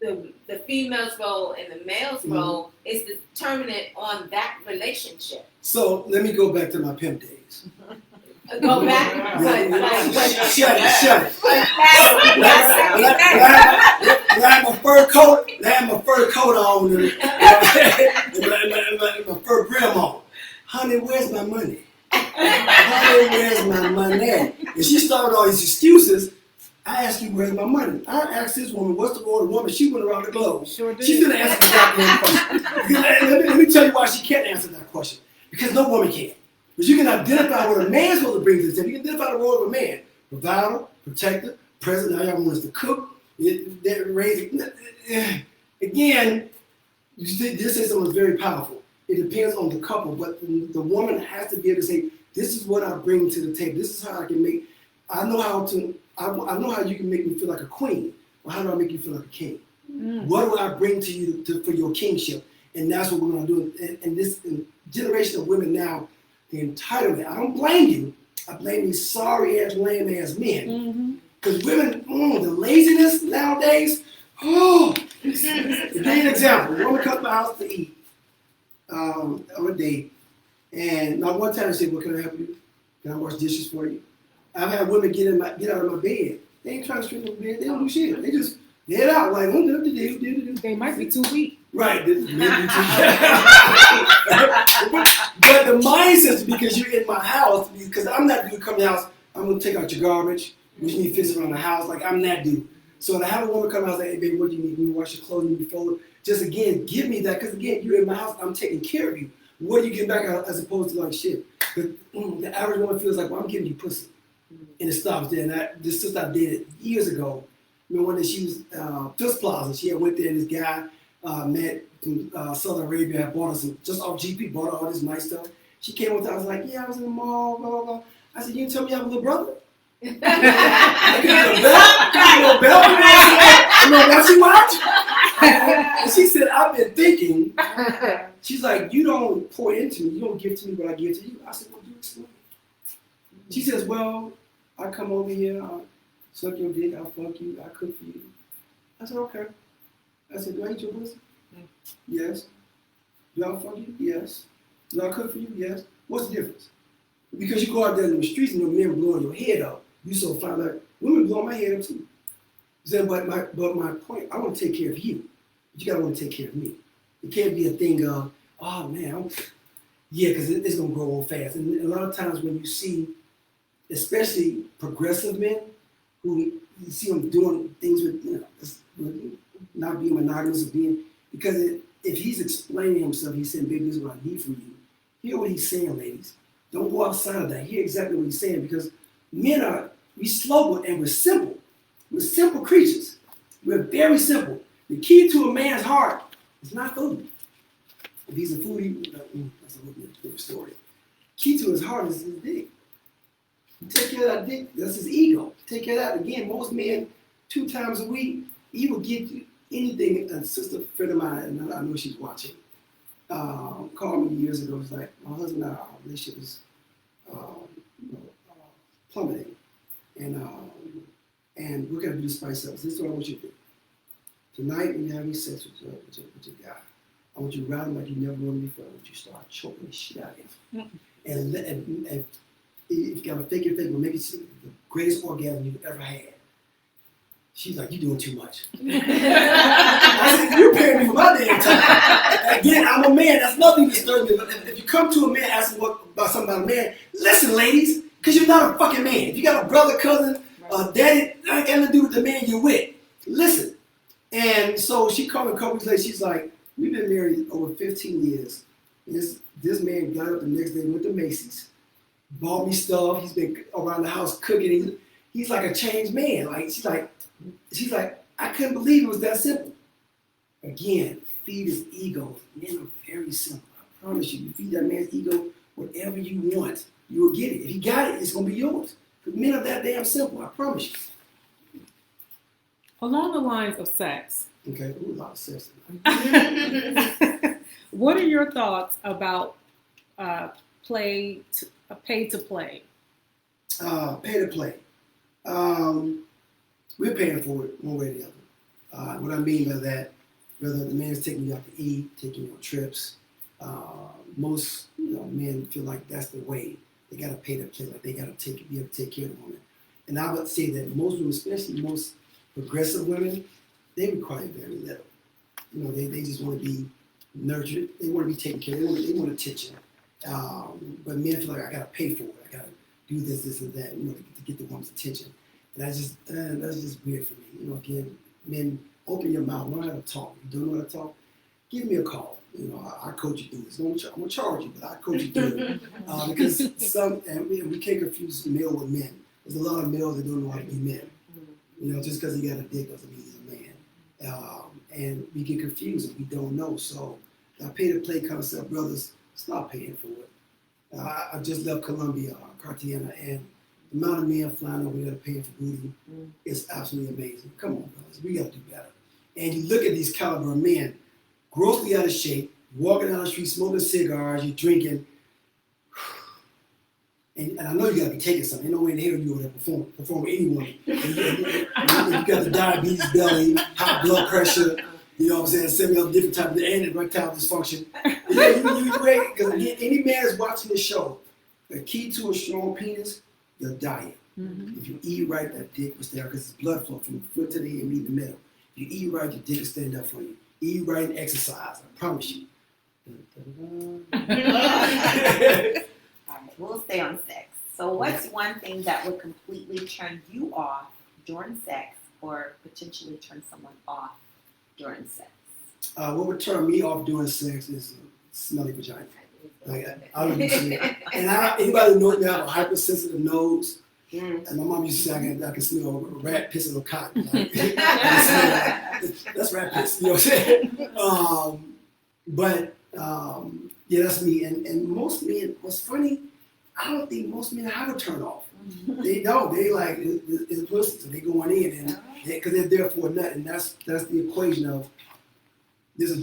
the female's role and the male's role is determinant on that relationship. So let me go back to my pimp days. Go back. Shut it. I had my fur coat on and my fur brim on. Honey, where's my money? Honey, where's my money? And she started all these excuses. I asked you, where's my money? I asked this woman, what's the role of the woman? She went around the globe. Sure did. She's going to answer the goddamn question. Let me tell you why she can't answer that question. Because no woman can. But you can identify what a man's supposed to bring to the table. You can identify the role of a man. Provider, protector, president. Now y'all want us to cook. Again, this is something very powerful. It depends on the couple, but the woman has to be able to say, this is what I bring to the table. This is how I can make, I know how you can make me feel like a queen, or how do I make you feel like a king? What do I bring to you for your kingship? And that's what we're going to do. And this generation of women now, the entitlement. I don't blame you. I blame these sorry-ass, lame-ass men. Because women, the laziness nowadays, to give you an example. A woman comes to my house to eat on a date, and not one time they say, well, can I help you? Can I wash dishes for you? I've had women get out of my bed. They ain't trying to straighten up the bed. They don't do shit. They just head out like, They might be too weak. Right. But the mindset is because you're in my house, because I'm not going to come to the house, I'm going to take out your garbage, which you need to fix around the house. Like, I'm that dude. So to have a woman come out and say, hey, baby, what do you need? You need to wash your clothes, you need to fold it. Just, again, give me that, because, again, you're in my house, I'm taking care of you. What do you get back as opposed to, like, shit? Because the average woman feels like, well, I'm giving you pussy. And it stops there. And this sister I dated years ago, one day she was Fifth Plaza. She had went there, and this guy met from Southern Arabia, had bought her some, just off GP, bought her all this nice stuff. She came up to, I was like, yeah, I was in the mall, blah, blah, blah. I said, you didn't tell me you have a little brother? You got a belt? You know what you watch? And she said, I've been thinking. She's like, you don't pour into me. You don't give to me what I give to you. I said, well, do explain. She says, well, I come over here, I'll suck your dick, I'll fuck you, I'll cook for you. I said, okay. I said, do I eat your pussy? Yes. Do I fuck you? Yes. Do I cook for you? Yes. What's the difference? Because you go out there in the streets and the men blowing your head up, you so find out women blow my head up too. Said, but my point, I want to take care of you, but you gotta want to take care of me. It can't be a thing of, oh man, because it's gonna grow old fast. And a lot of times when you see, especially progressive men, who you see them doing things with, not being monogamous or being, because if he's explaining himself, he's saying, baby, this is what I need from you. Hear what he's saying, ladies. Don't go outside of that. Hear exactly what he's saying, because men we slow and we're simple. We're simple creatures. We're very simple. The key to a man's heart is not food. If he's a foodie, that's a little different story. Key to his heart is his dick. You take care of that dick, that's his ego. Take care of that. Again, most men, 2 times a week, he will give you anything. A sister friend of mine, and I know she's watching, called me years ago. It's like, my husband and our relationship is plummeting. And we're going to do spice up. This is what I want you to do. Tonight, when you're having sex with your guy, I want you to ride him like you never wanted before. I want you to start choking the shit out of him. And if you got to fake it, we'll make it the greatest orgasm you've ever had. She's like, you're doing too much. I said, you're paying me for my damn time. Again, I'm a man. That's nothing disturbing. But if you come to a man asking about something about a man, listen, ladies, because you're not a fucking man. If you got a brother, cousin, daddy, that ain't got to do with the man you're with. Listen. And so she called me a couple weeks later. She's like, we've been married over 15 years. This man got up the next day, went to Macy's, bought me stuff. He's been around the house cooking. He's like a changed man. Like she's like, I couldn't believe it was that simple. Again, feed his ego. Men are very simple. I promise you. You feed that man's ego whatever you want, you will get it. If he got it, it's gonna be yours. Because men are that damn simple. I promise you. Along the lines of sex. Okay, ooh, a lot of sex. What are your thoughts about pay to play? Pay to play. We're paying for it one way or the other. What I mean by that, whether the man's taking you out to eat, taking you on trips, most men feel like that's the way. They got to pay their kid, like they got to be able to take care of the woman. And I would say that most women, especially most progressive women, they require very little. They just want to be nurtured. They want to be taken care of. They want attention. But men feel like I got to pay for it. I got to do this, and that, to get the woman's attention. And that's just weird for me. Again, men, open your mouth, learn how to talk. If you don't know how to talk, give me a call. I coach you through this. I'm gonna charge you, but I coach you through it. Because we can't confuse male with men. There's a lot of males that don't know how to be men. Just because he got a dick doesn't mean he's a man. And we get confused and we don't know. So that pay-to-play concept, brothers, stop paying for it. I just left Colombia, Cartagena, and the amount of men flying over there paying for booty is absolutely amazing. Come on, brothers, we got to do better. And you look at these caliber of men, grossly out of shape, walking down the street, smoking cigars, you're drinking. And I know you got to be taking something. Ain't no way in hell you over there perform with anyone. And you got the diabetes belly, high blood pressure, several different types of erectile dysfunction. Because any man that's watching this show, the key to a strong penis, your diet. If you eat right, that dick will stay out because it's blood flow from the foot to the head and meet in the middle. If you eat right, your dick will stand up for you. Eat right and exercise, I promise you. All right, we'll stay on sex. So what's one thing that would completely turn you off during sex or potentially turn someone off during sex? What would turn me off during sex is a smelly vagina. Like, I don't see it. And anybody who knows me, I have a hypersensitive nose. And my mom used to say I can smell a rat pissing on cotton. Like, that's rat piss, what I'm saying? Yeah, that's me. And most men, what's funny, I don't think most men have a turn off. They don't. They like, it's pussy, so they going in and because they're there for a nut. And that's the equation of, there's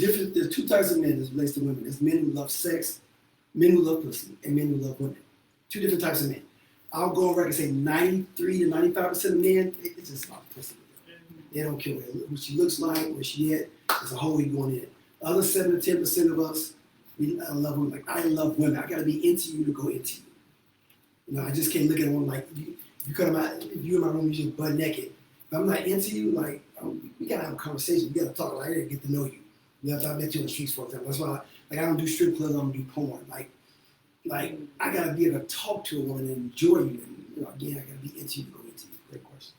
two types of men as relates to women. There's men who love sex, men who love pussy, and men who love women. Two different types of men. I'll go on record and say 93 to 95% of men, it's just about pussy. They don't care what she looks like, where she at. There's a whole week going in. The other 7 to 10% of us, I love women. Like, I love women. I got to be into you to go into you. I just can't look at one like, if you're in my room, you're just butt naked. If I'm not into you, like, we got to have a conversation. We got to talk. Like, I got to get to know you. I met you on the streets, for example. That's why, I don't do strip clubs. I don't do porn. Like I gotta be able to talk to a woman and enjoy you. And again, I gotta be into you to go into you. Great question.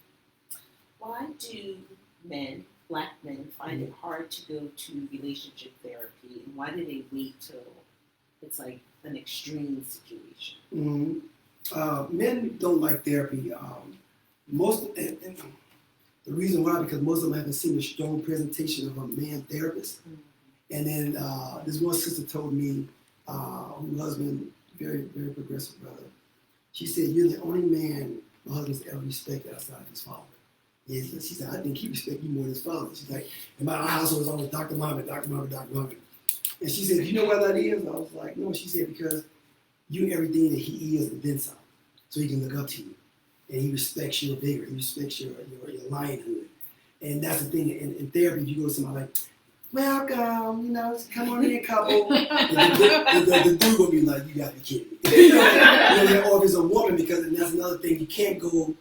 Why do black men, find it hard to go to relationship therapy, and why do they wait till it's like an extreme situation? Men don't like therapy. The reason why, because most of them haven't seen a strong presentation of a man therapist. And then this one sister told me, her husband, very, very progressive brother, she said, "You're the only man my husband's ever respected outside of his father." She said, "I think he respects you more than his father." She's like, "And my household was always Dr. Muhammad, Dr. Muhammad, Dr. Muhammad." And she said, "You know why that is?" I was like, "No." She said, "Because you're everything that he is and then some. So he can look up to you. And he respects your vigor. He respects your lionhood." And that's the thing. In therapy, if you go to somebody like, "Welcome, come on in, couple." The dude will be like, "You gotta be kidding me." Or if it's a woman, because that's another thing, you can't go,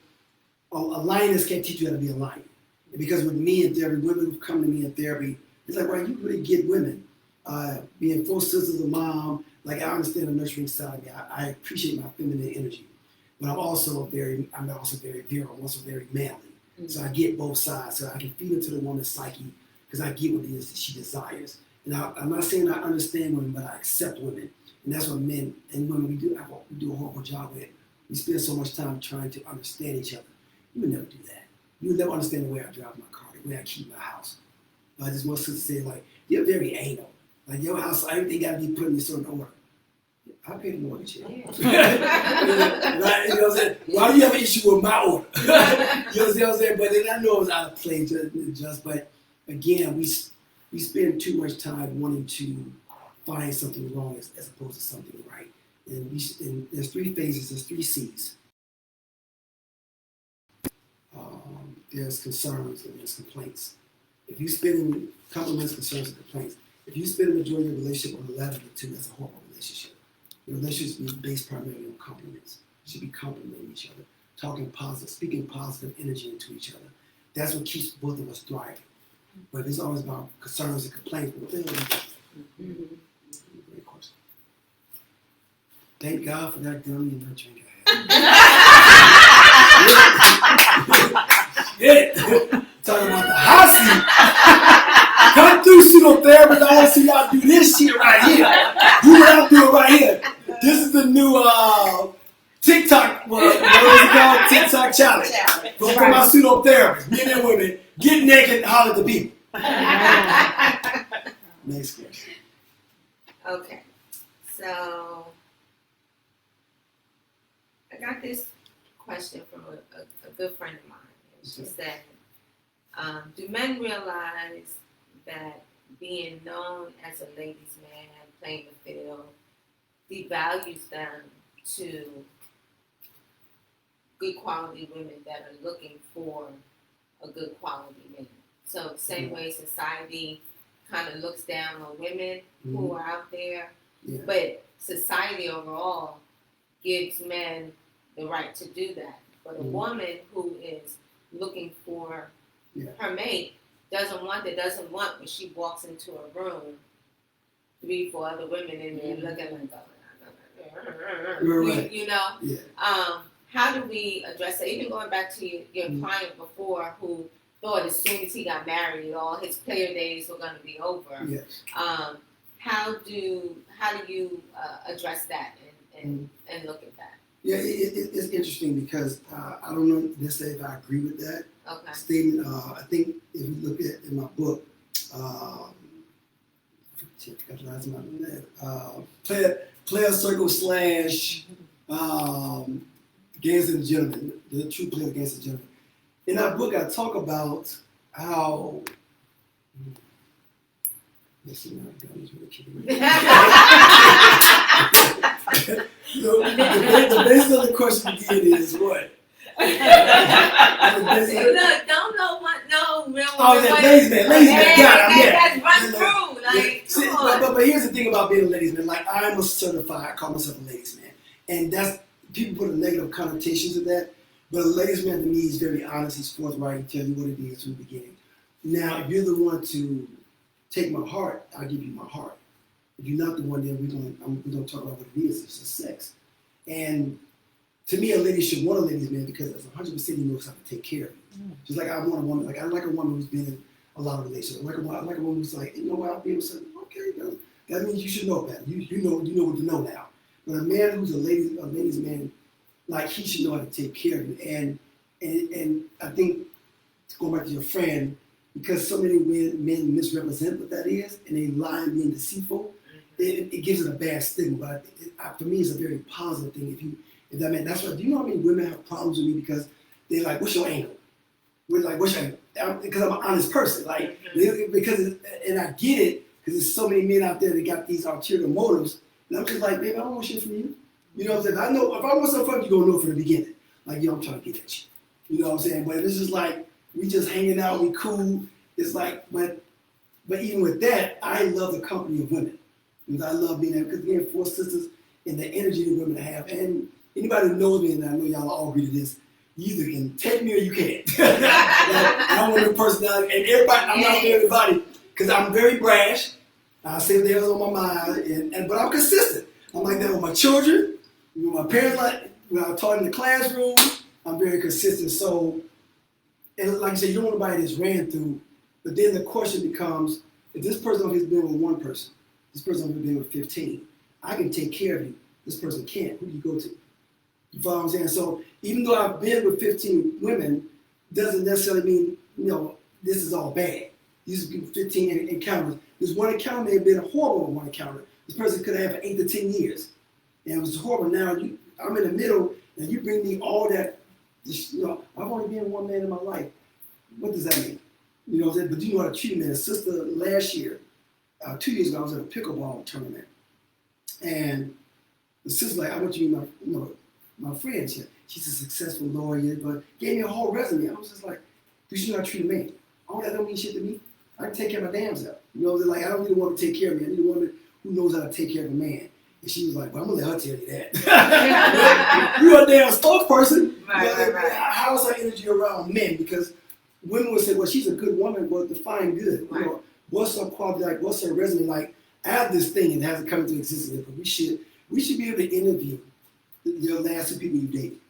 a lioness can't teach you how to be a lion. Because with me in therapy, women who come to me in therapy, it's like, right, you really get women. Being full sisters of mom, like I understand the nurturing side of me. I appreciate my feminine energy. But I'm also very virile, I'm also very manly. So I get both sides. So I can feed into the woman's psyche, because I get what it is that she desires. And I'm not saying I understand women, but I accept women. And that's what men and women, we do a horrible job with. We spend so much time trying to understand each other. You would never do that. You would never understand the way I drive my car, the way I keep my house. I just want to say, like, you're very anal. Like, your house, everything got to be put in a certain order. I pay the mortgage here. Right? You know what I'm saying? Why do you have an issue with my order? You know what I'm saying? But then I know it's out of place, but again, we spend too much time wanting to find something wrong as opposed to something right. And there's 3 phases, there's 3 C's. There's concerns and there's complaints. if you spend compliments, concerns, and complaints, if you spend the majority of your relationship on the latter of the two, that's a horrible relationship. Your relationship should be based primarily on compliments. You should be complimenting each other, talking positive, speaking positive energy into each other. That's what keeps both of us thriving. But if it's always about concerns and complaints, what the hell are you doing? Great question. Thank God for that gummy and that drink I had. Yeah. Talking about the hot seat. Come through pseudotherapy. I want to see y'all do this shit right here. Do what I'm doing right here. This is the new TikTok, what is it called? TikTok challenge. Go for my pseudotherapist. Men and women. Get naked and holler at the people. Next question. Okay, so I got this question from a good friend of mine. And she said, do men realize that being known as a ladies' man, playing the field, devalues them to good quality women that are looking for a good quality man? So the same way society kind of looks down on women who are out there, but society overall gives men the right to do that. But a woman who is looking for her mate doesn't want when she walks into a room 3-4 other women in there looking like, you know? Yeah. How do we address that? Even going back to your client before who thought as soon as he got married, all his player days were going to be over. Yes. How do you address that and look at that? Yeah, it's interesting because I don't know necessarily if I agree with that statement. I think if you look at in my book, player circle / Against the Gentleman, the true player against the gentleman. In that book, I talk about how. The base of the question again is what? Look, don't know what, no, real. Oh, that ladies man, got it. That's run through. Like, see, but here's the thing about being a ladies man. Like, I'm a certified, I call myself a ladies man. And that's, people put a negative connotation to that. But a ladies man to me is very honest, he's forthright, and tell you what it is from the beginning. Now, if you're the one to take my heart, I'll give you my heart. If you're not the one, then we're going to talk about what it is. It's just sex. And to me, a lady should want a ladies man because it's 100% he knows how to take care of you. Just like I want a woman, like I like a woman who's been in a lot of relationships. I like a woman who's like, you know what, I'll be able to say, okay, that means you should know better. You know what to know now. But a man who's a ladies man, like he should know how to take care of you. And I think, going back to your friend, because so many men misrepresent what that is, and they lie and being deceitful, it gives it a bad stigma. But for me, it's a very positive thing. If that man, that's why. Do you know how many women have problems with me because they're like, "What's your angle?" We're like, "What's your angle?" Because I'm an honest person, like and I get it because there's so many men out there that got these ulterior motives, and I'm just like, "Baby, I don't want shit from you." You know what I'm saying? I know if I want something from you, you're gonna know from the beginning. Like, yo, I'm trying to get at you. You know what I'm saying? But it's just like we just hanging out, we cool. It's like, but even with that, I love the company of women. Because I love being there. Because again, 4 sisters and the energy that women have. And anybody who knows me, and I know y'all all agree to this, you either can take me or you can't. I want a personality, and everybody, I'm not for everybody, because I'm very brash. I say what the hell's on my mind, but I'm consistent. I'm like that with my children, with my parents, like when I'm taught in the classroom, I'm very consistent. So, and like I said, you don't want nobody that's ran through, but then the question becomes, if this person has been with one person, this person has been with 15, I can take care of you. This person can't. Who do you go to? You follow what I'm saying? So even though I've been with 15 women, doesn't necessarily mean, this is all bad. These are 15 encounters. This one encounter may have been a horrible one encounter. This person could have had for 8 to 10 years. And it was horrible. Now I'm in the middle, and you bring me all that. I've only been one man in my life. What does that mean? You know what I'm saying? But you know how to treat a man. Sister, last year, 2 years ago, I was at a pickleball tournament. And the sister's like, I want you to be my friend. She's a successful lawyer, but gave me a whole resume. I was just like, you should not treat a man. All that don't mean shit to me. I can take care of my damn self. You know, they're like, I don't need a woman to take care of me. I need a woman who knows how to take care of a man. And she was like, well, I'm going to let her tell you that. You're a damn spokesperson. Right. How's our energy around men? Because women would say, well, she's a good woman. Well, define good. Right. You know, what's her quality like? What's her resume like? I have this thing and it hasn't come into existence, but we should be able to interview the last two people you dated.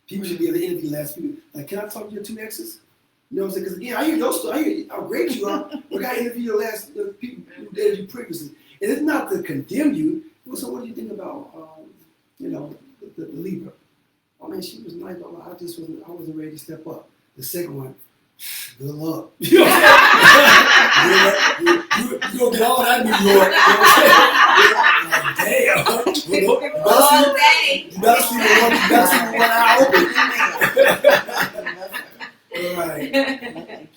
People should be able to interview the last people. Like, can I talk to your two exes? You know what I'm saying? Because again, I hear your story. I hear how great you are. But I interview your last people who dated you previously. And it's not to condemn you. Well, so what do you think about, the Libra? Oh man, she was nice, but I wasn't ready to step up. The second one, good luck. You know what I'm saying? You gonna get all that New York. You know what I'm saying? Like, damn. All day. You better see the one eye open. Right.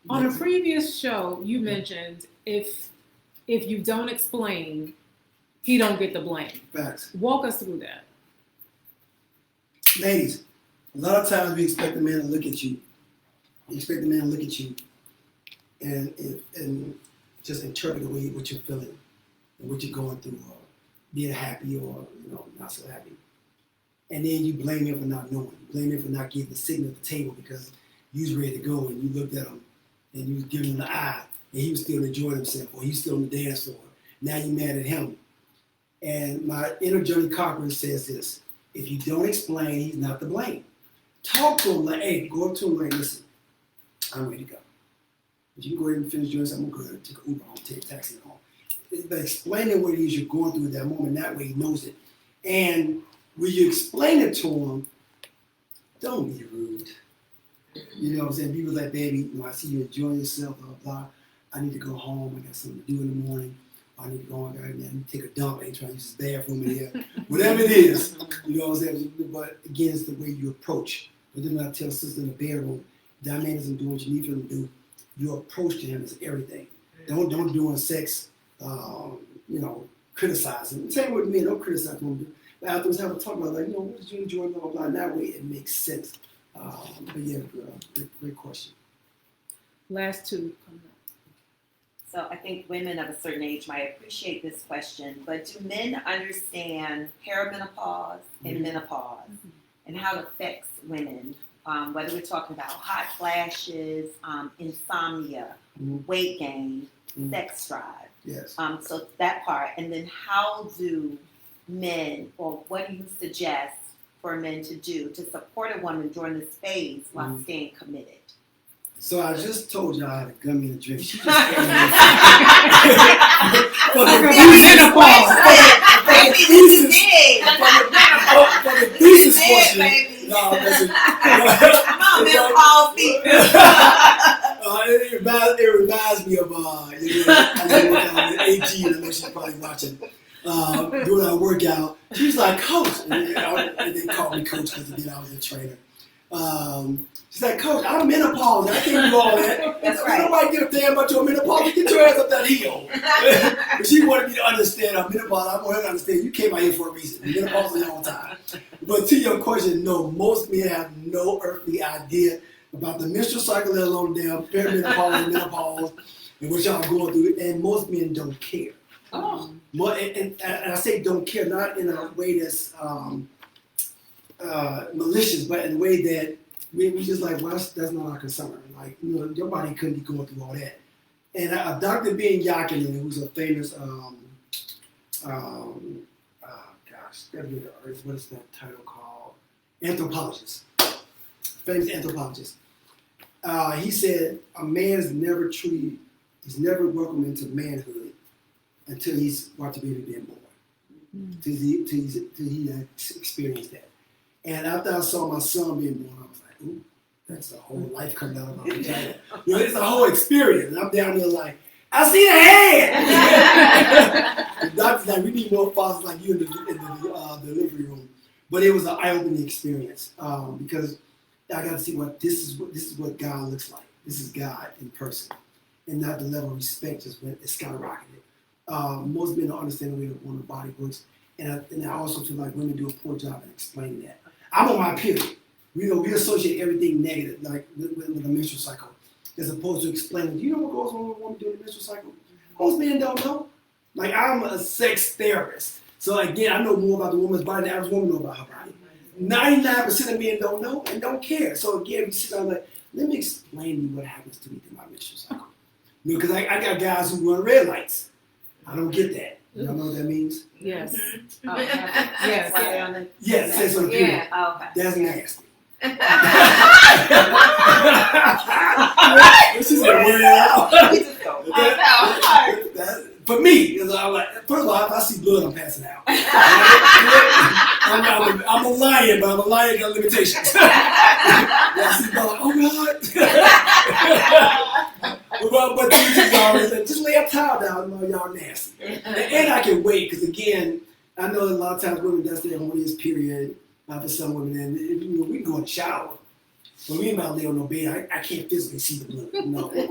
On a previous show, you mentioned if you don't explain, he don't get the blame. Facts. Walk us through that. Ladies, a lot of times we expect a man to look at you. You expect the man to look at you and just interpret what you're feeling and what you're going through, or being happy or not so happy. And then you blame him for not knowing. You blame him for not getting the signal at the table because you was ready to go and you looked at him and you was giving him the eye and he was still enjoying himself or he was still on the dance floor. Now you're mad at him. And my inner Johnny Cochran says this: if you don't explain, he's not to blame. Talk to him like, hey, go up to him like, listen, I'm ready to go. But you can go ahead and finish doing something good. Take an Uber home, take a taxi home. But explaining what it is you're going through at that moment, that way he knows it. And when you explain it to him, don't be rude. You know what I'm saying? People like, baby, I see you enjoying yourself, blah, blah. I need to go home. I got something to do in the morning. I need to go on, I need to take a dump. I ain't trying to use this bathroom in here. Whatever it is, you know what I'm saying? But again, it's the way you approach. But then I tell sister in the bedroom, that man isn't doing what you need for him to do. Your approach to him is everything. Don't do sex, criticizing. Same with men, don't criticize women. But afterwards, have a talk about, like, what did you enjoy, blah, blah, blah. And that way it makes sense. But yeah, great question. Last two coming up. So I think women of a certain age might appreciate this question, but do men understand perimenopause and menopause and how it affects women? Whether we're talking about hot flashes, insomnia, weight gain, sex drive. Yes. So that part. And then how do men, or what do you suggest for men to do to support a woman during this phase while staying committed? So I just told y'all I had a gummy and a drink. She just For the thesis portion. No, listen. Come on, menopause people. It reminds me of I work out with AG, and I know she's probably watching. Doing our workout, she was like, Coach, and they called me Coach because I was a trainer. She's like, Coach, I'm menopause. I can't do all that. That's right. Nobody give a damn about your menopause. Get your ass up that hill. But she wanted me to understand menopause. I want her to understand you came out here for a reason. Menopause is your own time. But to your question, no, most men have no earthly idea about the menstrual cycle, let alone damn perimenopause and menopause and what y'all going through. And most men don't care. Oh. And I say don't care, not in a way that's malicious, but in a way that we just like, well, that's not our concern. Like, your body couldn't be going through all that. And Dr. Ben Yakinen, who's a famous, what is that title called? Anthropologist. Famous anthropologist. He said a man is never welcomed into manhood until he's watched a baby being born. Till he experienced that. And after I saw my son being born, I was like, ooh, that's a whole life coming out of my vagina. It's a whole experience. And I'm down there like, I see the head! The doctor's like, we need more fathers like you in the delivery room. But it was an eye-opening experience because I got to see this is what God looks like. This is God in person. And not the level of respect just went, it skyrocketed. Most men don't understand the way the woman's body works. And I also feel like women do a poor job in explaining that. I'm on my period. We associate everything negative, like with the menstrual cycle. as opposed to explaining. Do you know what goes on with a woman during the menstrual cycle? Most men don't know. Like, I'm a sex therapist. So again, I know more about the woman's body than the average woman knows about her body. 99% of men don't know and don't care. So again, we sit down like, let me explain to you what happens to me in my menstrual cycle. You know, because I got guys who run red lights. I don't get that. Y'all know what that means? Yes. Oh, Yes. why they're on the Yes, it says on the period. Yeah. Oh, okay. That's nasty. This is a weird out. For me, I'm like, first of all, if I see blood, I'm passing out. I'm a lion, but I'm a lion got limitations. I see blood, oh God. but teachers always like, just lay a towel down, you know, y'all nasty. And I can wait, because again, I know a lot of times women, that's their horniest period for some women, and you know, we can go in the shower. But we ain't about to lay on no bed. I can't physically see the blood. No, we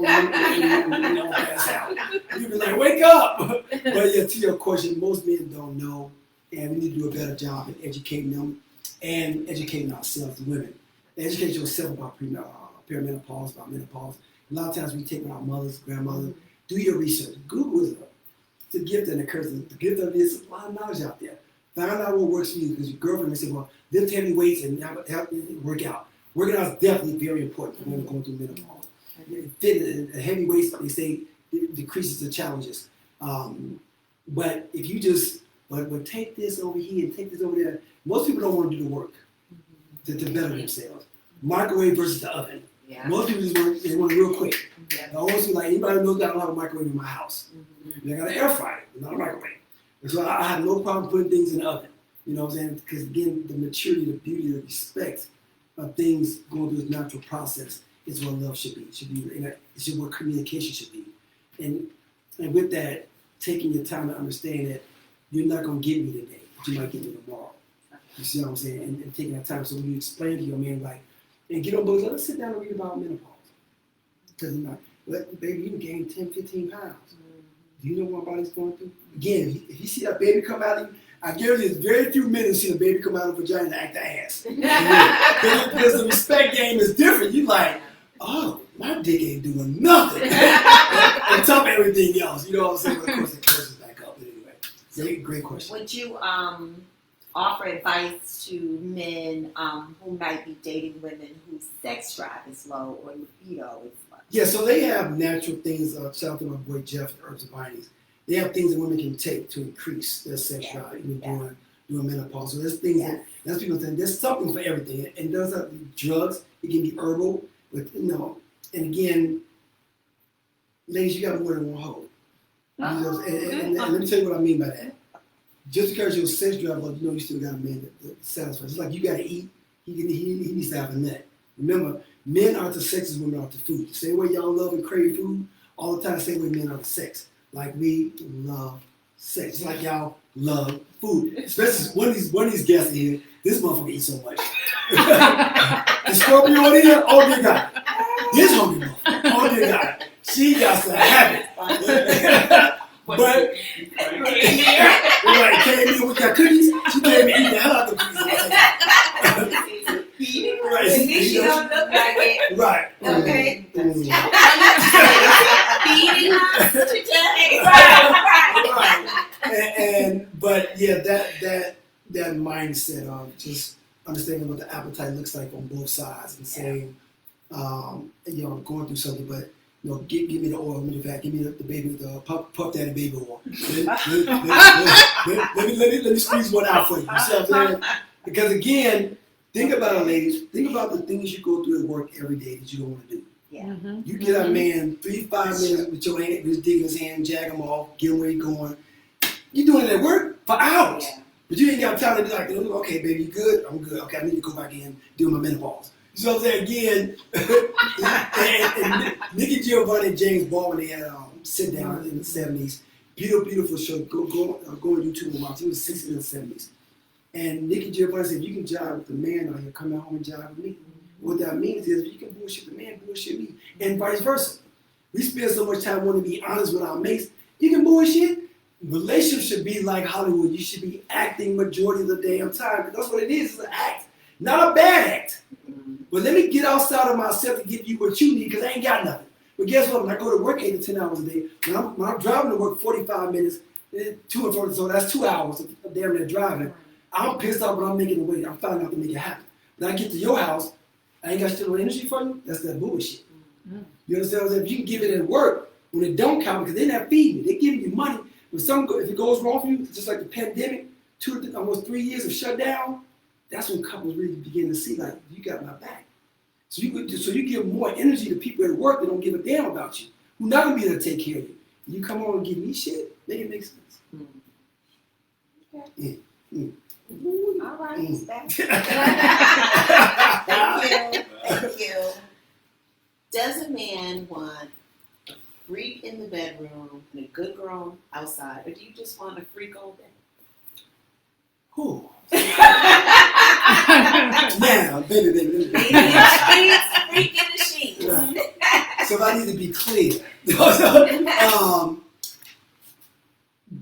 pass out. You be like, wake up! But yeah, to your question, most men don't know, and we need to do a better job in educating them and educating ourselves, the women. Educate yourself about perimenopause, about menopause. A lot of times we take our mothers, grandmothers, do your research. Google is a gift and a curse. The gift of it is a lot of knowledge out there. Find out what works for you, because your girlfriend may say, well, lift heavy weights and help work out. Working out is definitely very important for women going through menopause. Heavy weights, they say, decreases the challenges. But if you just, but take this over here and take this over there, most people don't want to do the work to better themselves. Microwave versus the oven. Yeah. Most people just want it real quick. Yeah. I always feel like, anybody knows that I don't have a microwave in my house. I got an air fryer, not a microwave. And so I have no problem putting things in the oven. You know what I'm saying? Because again, the maturity, the beauty, the respect of things going through this natural process is what love should be. It's what communication should be. And with that, taking your time to understand that you're not going to get me today, but you might get me tomorrow. You see what I'm saying? And taking that time. So when you explain to your man, like, and get on books, let's sit down and read about menopause. Because you're like, baby, you can gain 10, 15 pounds. Do you know what my body's going through? Again, if you see that baby come out of you, I guarantee there's very few men who see a baby come out of a vagina and act the ass. Because the respect game is different. You like, oh, my dick ain't doing nothing. On top of everything else. You know what I'm saying? But of course, it curses back up. But anyway, great question. Would you offer advice to men who might be dating women whose sex drive is low or libido is low? Yeah, so they have natural things. Shout out to my boy Jeff, the Herbs and Bindings. They have things that women can take to increase their sex drive, even during menopause. So there's things that's people saying there's something for everything. And it doesn't have to be drugs. It can be herbal, but and again, ladies, you got more than one hoe. And let me tell you what I mean by that. Just because your sex drive low, you still got a man that satisfies. Just like you got to eat, he needs to have a nut. Remember, men aren't the sex as women are to food. The same way y'all love and crave food, all the time, the same way men are to sex. Like we love sex. Just like y'all love food. Especially one of these guests in here, this motherfucker eats so much. The Scorpio in here, oh dear God. This hungry motherfucker, oh dear God. She got some habit. But came in with that cookies. She came in eating the hell out of the cookies. Right. She don't look like it. Right. Okay. Feeding us today. Right. But yeah, that mindset of just understanding what the appetite looks like on both sides and saying, going through something, but give me the oil, give me the fat, give me the baby, the puff daddy baby oil. Let me squeeze one out for you. You see what I'm saying? Because again, think about it, ladies. Think about the things you go through at work every day that you don't want to do. Yeah. Mm-hmm. You get a man 3-5 minutes with your hand, with his dick in his hand, jag him off, get him where he's going. You're doing it at work for hours. Yeah. But you ain't got time to be like, okay, baby, you good? I'm good. Okay, I need to go back in, do my menopause. You know what I'm saying? Again, and Nikki Giovanni and James Baldwin, they had sit down in the 70s. Beautiful show. Go on YouTube and watch. It was the 60s and the 70s. And Nikki Giovanni said, you can jive with the man or he'll come out home and jive with me. What that means is if you can bullshit the man, bullshit me. And vice versa. We spend so much time wanting to be honest with our mates. You can bullshit. Relationships should be like Hollywood. You should be acting majority of the damn time. Because that's what it is. It's an act. Not a bad act. But let me get outside of myself to give you what you need because I ain't got nothing. But guess what? When I go to work 8 to 10 hours a day, when I'm driving to work 45 minutes, to and from, so that's 2 hours of damn near driving. I'm pissed off when I'm making it wait. I'm finding out to make it happen. When I get to your house, I ain't got still no energy for you. That's that bullshit. You understand what I'm saying? If you can give it at work, when it don't count, because they're not feeding you, they're giving you money. If it goes wrong for you, just like the pandemic, almost 3 years of shutdown, that's when couples really begin to see, like, you got my back. So you give more energy to people at work that don't give a damn about you, who not gonna be there to take care of you. And you come on and give me shit, make it make sense. Okay. All right, it's back. Thank you. Does a man want a freak in the bedroom and a good girl outside, or do you just want a freak all day? Whew. Now, baby. Freak in the sheets. Right. So I need to be clear.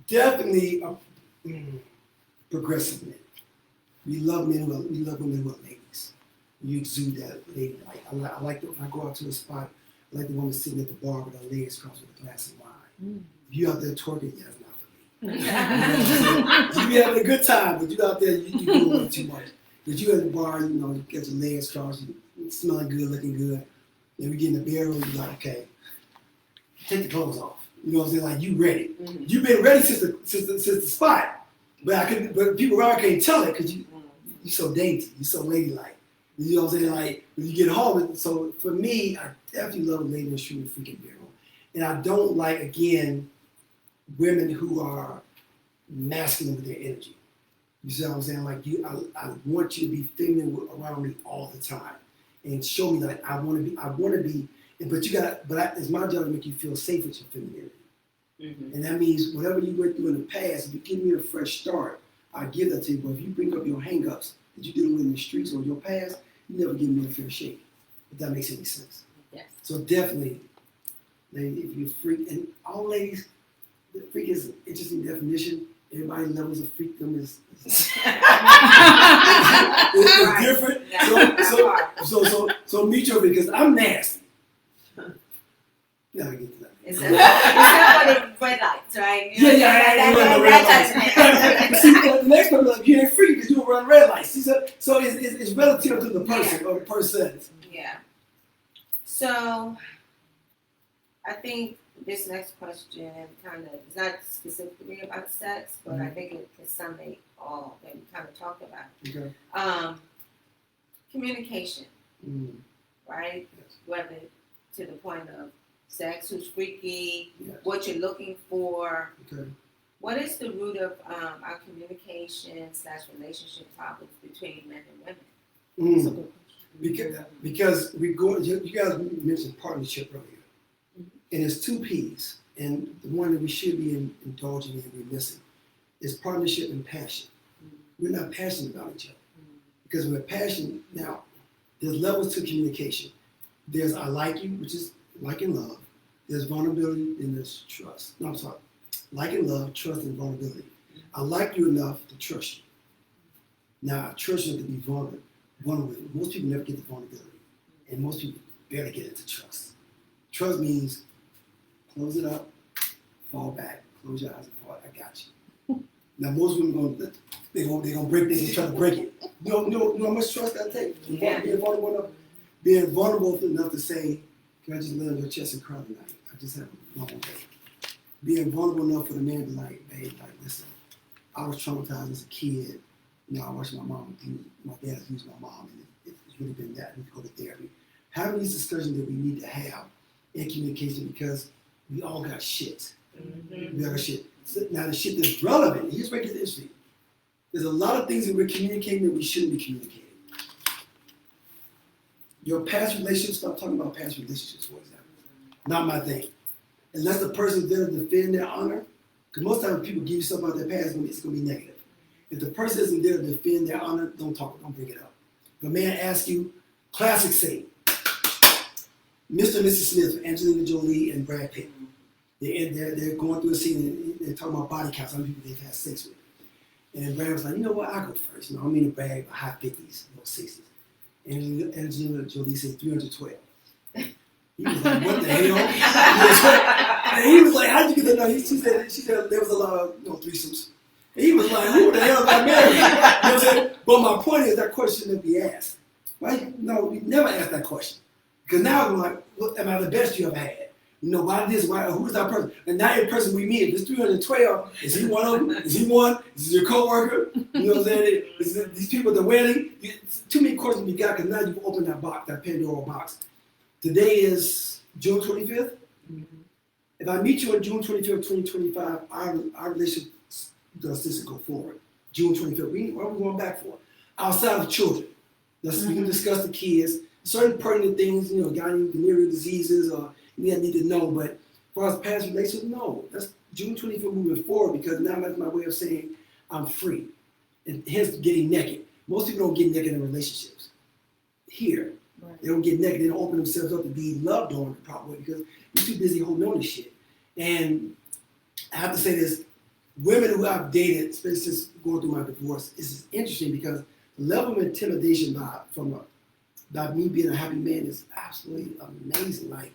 Definitely progressive men. We love women who are ladies. You exude that lady. I like when I go out to a spot, I like the woman sitting at the bar with her legs crossed with a glass of wine. If you out there twerking, yeah, it's not for me. You be having a good time, but you out there, you doing way too much. But you at the bar, you get your legs crossed, you smelling good, looking good. Then we get in the bedroom, you're like, okay, take the clothes off. You know what I'm saying? Like, you ready. You've been ready since the spot. But people around can't tell it because you're so dainty, you're so ladylike. You know what I'm saying? Like, when you get home, so for me, I definitely love a lady in the street with freaking bedroom. And I don't like, again, women who are masculine with their energy. You see what I'm saying? Like, I want you to be feminine around me all the time. And show me that I want to be, but it's my job to make you feel safe with your femininity. And that means whatever you went through in the past, if you give me a fresh start, I give that to you. But if you bring up your hang-ups that you dealing with in the streets or your past, you never give me a fair shake. If that makes any sense. Yes. So definitely, lady, if you're a freak, and all ladies, the freak is an interesting definition. Everybody's levels of freakdom is different. So meet your freak, because I'm nasty. Yeah, I get to that. It's not for the red lights, right? Yeah. See, the next person, like, you ain't freaky because you don't run red lights. See, so it's relative to the person or the persons. Yeah. So, I think this next question kind of is not specifically about sex, but I think it can summate all that we kind of talked about. Okay. Communication, right? Yes. Whether to the point of sex, who's freaky, Yes. what you're looking for. Okay. What is the root of our communication / relationship topics between men and women? That's a good question. Because you guys mentioned partnership earlier. And it's 2 P's. And the one that we should be indulging in, we're missing, is partnership and passion. We're not passionate about each other. Because we're passionate, now, there's levels to communication. There's I like you, which is like and love. There's vulnerability, and there's trust. No, I'm sorry. Like and love, trust, and vulnerability. I like you enough to trust you. Now, I trust you to be vulnerable. Most people never get the vulnerability. And most people barely get into trust. Trust means close it up, fall back, close your eyes and fall. I got you. Now, most women they're gonna break this and try to break it. You know how much trust that takes? Yeah. Being vulnerable enough to say, can I just lay on your chest and cry tonight? I just have a long day. Being vulnerable enough for the man to be like, babe, like, listen, I was traumatized as a kid. I watched my dad abuse my mom, and it's really been that. I need to go to therapy. Having these discussions that we need to have in communication, because we all got shit. We all got shit. So now the shit that's relevant, here's where it gets interesting. There's a lot of things that we're communicating that we shouldn't be communicating. Your past relationships, stop talking about past relationships, for example. Not my thing. Unless the person's there to defend their honor, because most times when people give you stuff about their past, it's going to be negative. If the person isn't there to defend their honor, don't bring it up. If a man asks you, classic scene, Mr. and Mrs. Smith, Angelina Jolie and Brad Pitt. They're going through a scene and they're talking about body counts, how many people they've had sex with. And Brad was like, you know what, I'll go first. I don't mean to brag, but high 50s, low 60s. And Angelina Jolie said 312. He was like, what the hell? And he was like, how'd you get that? No, she said there was a lot of threesomes. And he was like, who the hell got married? You know what I'm saying? But my point is that question that we asked. Right? No, we never asked that question. Because now I'm like, what, am I the best you ever had? You know, why this? Why? Who is that person? And now every person we meet, if it's 312, is he one of them? Is he one? Is he your coworker? You know what I'm saying? Is it these people at the wedding? Too many questions we got because now you've opened that box, that Pandora box. Today is June 25th. Mm-hmm. If I meet you on June 25th, 2025, our relationship does go forward. June 25th. What are we going back for? Outside of children. We can discuss the kids, certain pertinent things, you know, got any venereal diseases or you need to know, but as far as past relationships, no. That's June 25th moving forward because now that's my way of saying I'm free. And hence getting naked. Most people don't get naked in relationships. Here. Right. They don't get naked. They don't open themselves up to be loved on the proper way because we're too busy holding on to shit. And I have to say this, women who I've dated, especially since going through my divorce, is interesting because the level of intimidation by me being a happy man is absolutely amazing. Like,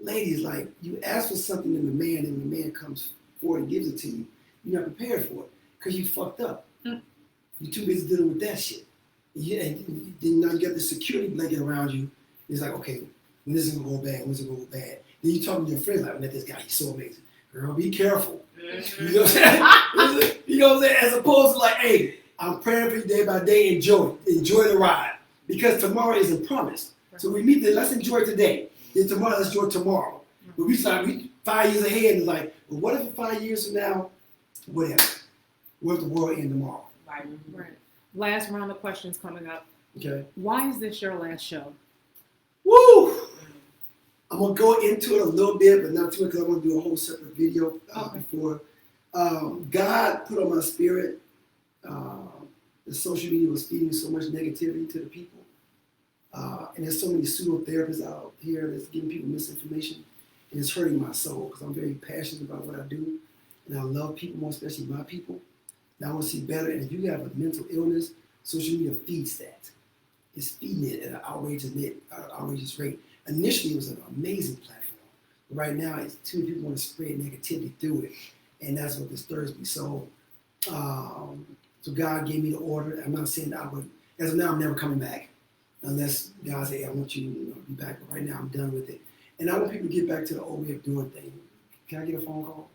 ladies, like, you ask for something in the man and the man comes forward and gives it to you, you're not prepared for it because you fucked up. You're too busy dealing with that shit. And then now you got the security blanket around you. It's like, okay, when this is gonna go bad, when's it gonna go bad? Then you talking to your friends like, I met this guy, he's so amazing. Girl, be careful. You know what I'm saying? You know what I'm saying? As opposed to like, hey, I'm praying for you day by day, enjoy the ride. Because tomorrow isn't promised. So we meet there, let's enjoy today. Then tomorrow, let's enjoy tomorrow. But we 5 years ahead and it's like, well, what if 5 years from now, whatever? What if the world end tomorrow? Right. Last round of questions coming up. Okay. Why is this your last show? Woo! I'm going to go into it a little bit, but not too much because I want to do a whole separate video before. God put on my spirit, the social media was feeding so much negativity to the people. And there's so many pseudo therapists out here that's giving people misinformation. And it's hurting my soul because I'm very passionate about what I do. And I love people more, especially my people. And I want to see better. And if you have a mental illness, social media feeds that. It's feeding it at an outrageous rate. Initially, it was an amazing platform. But right now, it's too many people want to spread negativity through it. And that's what disturbs me. So God gave me the order. I'm not saying that I would, as of now, I'm never coming back. Unless God say, I want you to be back. But right now, I'm done with it. And I want people to get back to the old way of doing things. Can I get a phone call?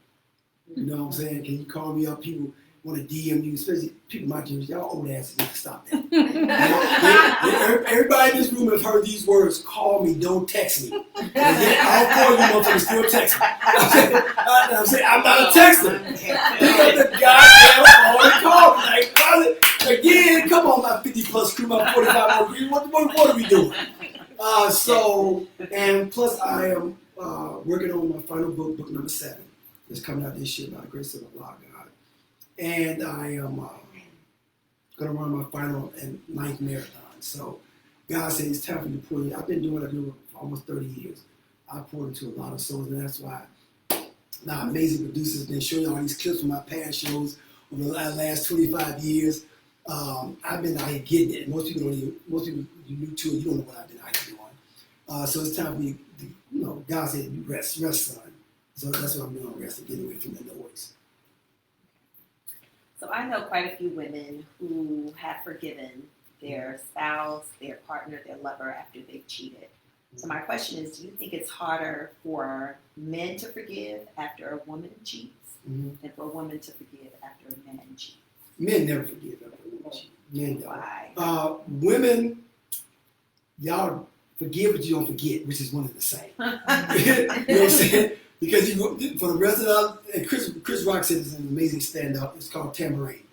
You know what I'm saying? Can you call me up? People want to DM you, especially people my generation. Y'all old asses need to stop that. Everybody in this room has heard these words, call me, don't text me. And yet all 4 of you motherfuckers still text me. I'm saying, I'm not a texter. Pick up the goddamn phone and call me. Like, again, come on, my 50 plus crew, my 45 more crew. What are we doing? And plus I am working on my final book number 7. It's coming out this year by the grace of Allah, God. And I am going to run my final and 9th marathon. So God said it's time for you to pour in. I've been doing what I do for almost 30 years. I poured into a lot of souls, and that's why now amazing producers been showing you all these clips from my past shows over the last 25 years. I've been out here getting it. Most people you new to it, you don't know what I've been out here doing. So it's time for you to, God said, you rest, son. So that's what I'm doing, rest and get away from the noise. So I know quite a few women who have forgiven their spouse, their partner, their lover after they've cheated. So my question is, do you think it's harder for men to forgive after a woman cheats than for a woman to forgive after a man cheats? Men never forgive after a woman cheats. Men don't. Why? Women, y'all forgive but you don't forget, which is one and the same. You know what I'm saying? Because for the rest of and Chris Rock said this is an amazing stand-up. It's called Tambourine.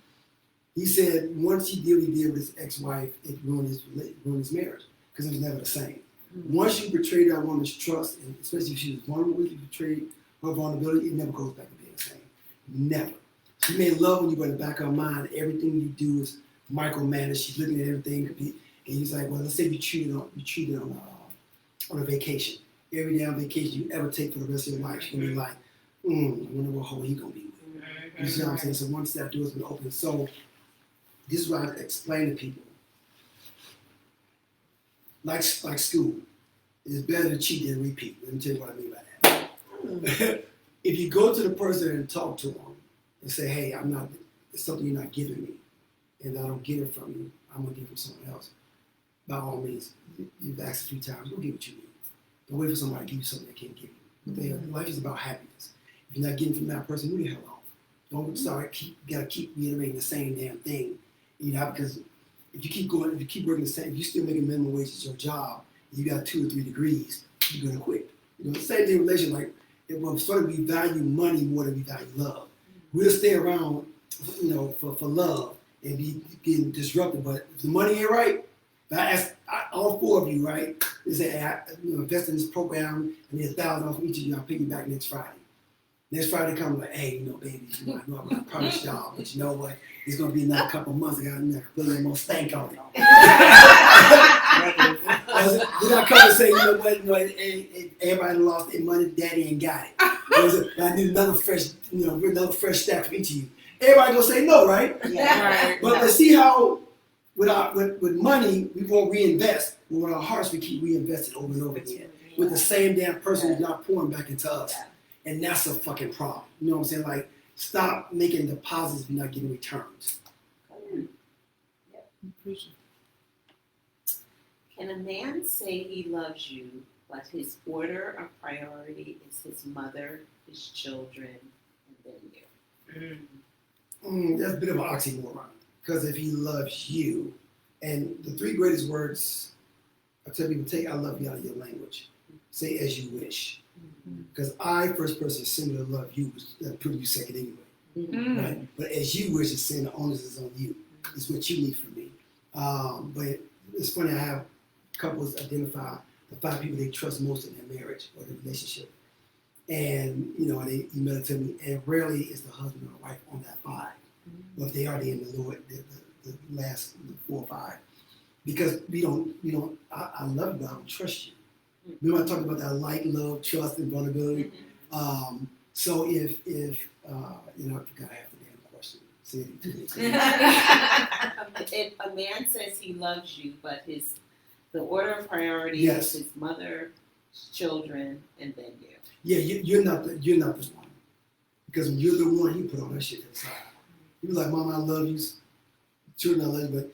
He said once he did what he did with his ex-wife, it ruined his marriage because it was never the same. Once you betrayed that woman's trust, and especially if she was vulnerable with you, betrayed her vulnerability, it never goes back to being the same. Never. She may love when you, but in the back of her mind, everything you do is micromanaged. She's looking at everything, and he's like, well, let's say you cheated on a vacation. Every damn vacation you ever take for the rest of your life, she's gonna be like, I wonder what hole he gonna be with. You see what I'm saying? So once that door's been opened, so this is what I explain to people. Like school. It's better to cheat than repeat. Let me tell you what I mean by that. If you go to the person and talk to them and say, hey, it's something you're not giving me, and I don't get it from you, I'm going to give it from someone else. By all means, you've asked a few times, go get what you need. Don't wait for somebody to give you something they can't give you. But life is about happiness. If you're not getting from that person, move the hell off. Don't start, you got to keep reiterating the same damn thing. Because if you keep working the same, if you're still making minimum wage at your job, you got 2 or 3 degrees, you're going to quit. The same thing in relation, like, we value money more than we value love. We'll stay around, for love and be getting disrupted. But if the money ain't right, if I ask all 4 of you, right, they say, hey, invest in this program and get $1,000 from each of you, I'll pay you back next Friday. Next Friday come like, hey, baby, I know I'm going to promise y'all, but you know what? It's going to be another couple of months. I got another $1 more stank on it. Then I come and say, you know what? Everybody lost their money. Daddy ain't got it. I need another fresh stack from each of you. Everybody gonna say no, right? Yeah. Right. But let's see how with money we won't reinvest. But with our hearts we keep reinvesting over and over again. With the same damn person who's not pouring back into us. And that's a fucking problem. You know what I'm saying? Like, stop making deposits if you're not getting returns. Can a man say he loves you, but his order of priority is his mother, his children, and then you? That's a bit of an oxymoron. Because if he loves you, and the 3 greatest words I tell people, take I love you out of your language. Say as you wish. Because I, first person singular, love you, that put you second anyway. Right? But as you wish, it's saying the onus is on you. It's what you need from me. But it's funny, I have couples identify the 5 people they trust most in their marriage or their relationship. And, they email it to me, and rarely is the husband or wife on that 5. But if they are, they in the Lord, the last 4 or 5. Because I love you, but I don't trust you. We want to talk about that like, love, trust, and vulnerability. So if I forgot half the damn question. Say it to me. If a man says he loves you, but the order of priority is his mother, his children, and then you. Yeah, you're not the one. Because when you're the one, you put all that shit to the side. You be like, Mom, I love you. Children, I love you, but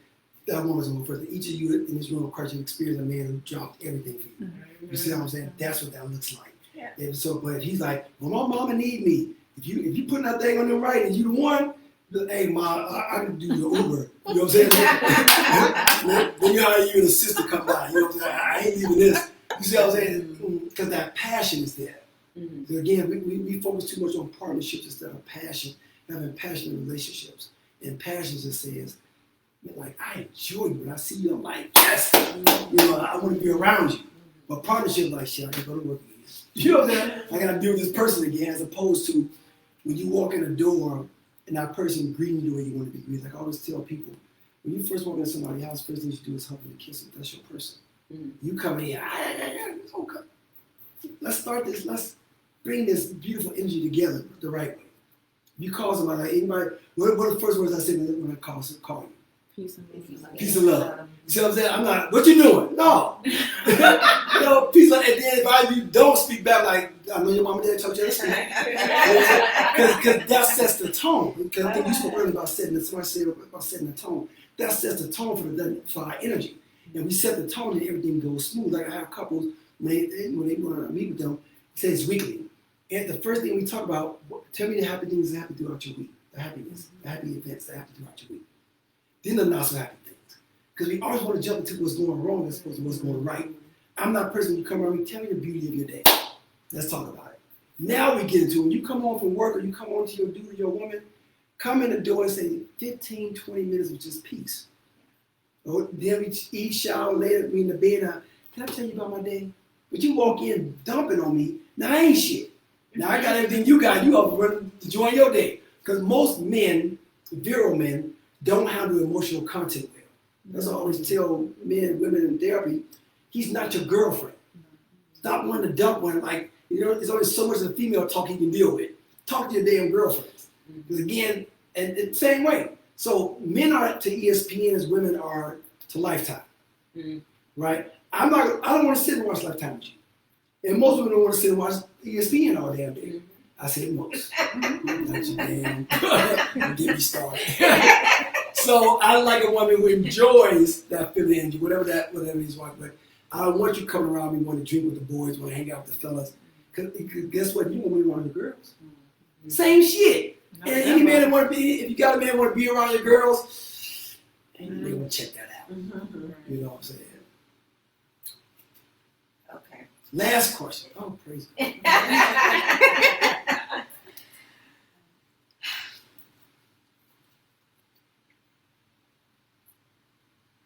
that woman's going further. Each of you in this room of Christ, you experienced a man who dropped everything for you. You see what I'm saying? That's what that looks like. Yeah. And so, but he's like, well, my mama need me. If you putting that thing on them right and you the one, hey, Ma, I can do your Uber. You know what I'm saying? Then you hire you and a sister come by. You know what I'm saying? I ain't leaving this. You see what I'm saying? Because that passion is there. So again, we focus too much on partnerships instead of passion, having passionate relationships. And passion just says, like, I enjoy you. When I see you, I'm like, yes. I want to be around you. But partnership, like, shit, I gotta go to work again. You know what I'm saying? I gotta deal with this person again, as opposed to when you walk in the door and that person greeting you the way you want to be greeted. Like I always tell people, when you first walk into somebody's house, first thing you do is hug and kiss them. That's your person. You come in, okay. Let's start this. Let's bring this beautiful energy together the right way. You call somebody, like anybody, what are the first words I say when I call you? Peace and love. Peace and love. You see what I'm saying? I'm not, what you doing? No. Peace and love. And then if you don't speak back, like, I know your mom and dad told you to speak. Because that sets the tone. Because I think you spoke earlier about setting the tone. That sets the tone for our energy. And we set the tone and everything goes smooth. Like I have couples, when they want to meet with them, say it's weekly. And the first thing we talk about, tell me the happy things that happen throughout your week. The happiness, the happy events that happen throughout your week. Then the not so happy things. Because we always want to jump into what's going wrong as opposed to what's going right. I'm not a person, you come around me, tell me the beauty of your day. Let's talk about it. Now we get into it. When you come home from work or you come home to your dude or your woman, come in the door and say 15, 20 minutes of just peace. Or then we eat, shower, later, we in the bed. Can I tell you about my day? But you walk in dumping on me. Now I ain't shit. Now I got everything you got. You up to enjoy your day. Because most men, virile men, don't handle emotional content well. That's what I always tell men and women in therapy. He's not your girlfriend. Stop wanting to dump one. Like, there's only so much of the female talk you can deal with. Talk to your damn girlfriends. Because again, and the same way. So men are to ESPN as women are to Lifetime. Right? I don't want to sit and watch Lifetime with you. And most women don't want to sit and watch ESPN all damn day. I said most. Not you damn. Don't get me started. So I like a woman who enjoys that feeling energy, whatever he's watching. But I don't want you coming around me wanting to drink with the boys, want to hang out with the fellas. Because guess what? You want to be around the girls. Same shit. And any man that want to be, if you got a man that want to be around your girls, and they want to check that out. You know what I'm saying? Okay. Last question. Oh, praise God.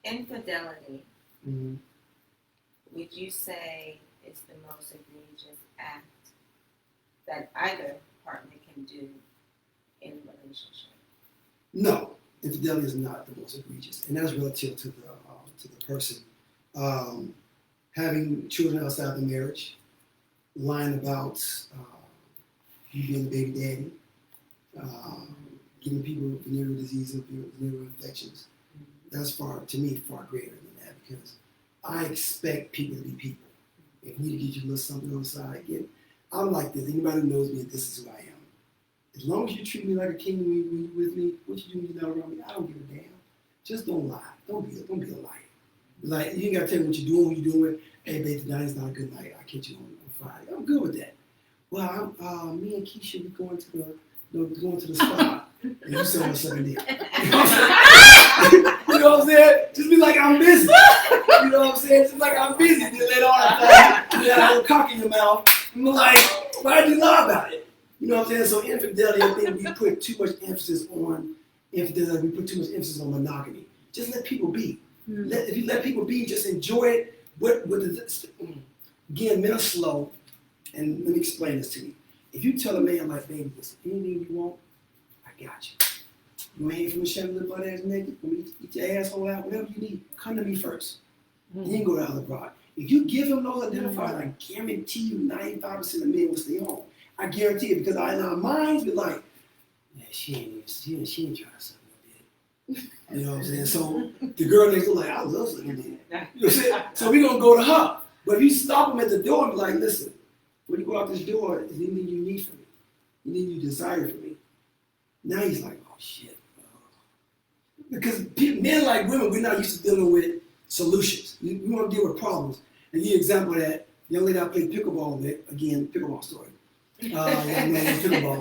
Infidelity, Mm-hmm. would you say is the most egregious act that either partner can do in a relationship? No, infidelity is not the most egregious, and that's relative to the person. Having children outside the marriage, lying about you being a baby daddy, giving people venereal disease and venereal infections. That's far greater than that, because I expect people to be people. If you need to get you a little something on the side, I'm like this. Anybody who knows me, this is who I am. As long as you treat me like a king when you're with me, what you do when you're not around me, I don't give a damn. Just don't lie. Don't be a liar. Like, you ain't gotta tell me what you're doing, who you're doing. Hey, babe, tonight's not a good night. I'll catch you on Friday. I'm good with that. Well, me and Keisha, we going to the spa. And you said on Sunday. You know what I'm saying? Just be like, I'm busy. You know what I'm saying? Just like, I'm busy. Then later on, I thought, you had a little cock in your mouth. I'm like, why'd you lie about it? You know what I'm saying? So infidelity, I think we put too much emphasis on infidelity. We put too much emphasis on monogamy. Just let people be. If you let people be, just enjoy it. Again, men are slow. And let me explain this to you. If you tell a man like, baby, listen, anything you want, I got you. You ain't from the chandelier butt ass naked, you want me to eat your asshole out, whatever you need, come to me first. Then you go to other broad. If you give him those identifiers, I guarantee you 95% of men will stay home. I guarantee it, because in our minds, we're like, yeah, she ain't trying something like that. You know what I'm saying? So the girl next door like, I love something like that. You know what I'm saying? So we're going to go to her. But if you stop him at the door and be like, listen, when you go out this door, is anything you need from me? Anything you desire from me? Now he's like, oh shit. Because men like women, we're not used to dealing with solutions. We want to deal with problems. And the example of that, the young lady I played pickleball with, again, pickleball story. Young lady pickleball.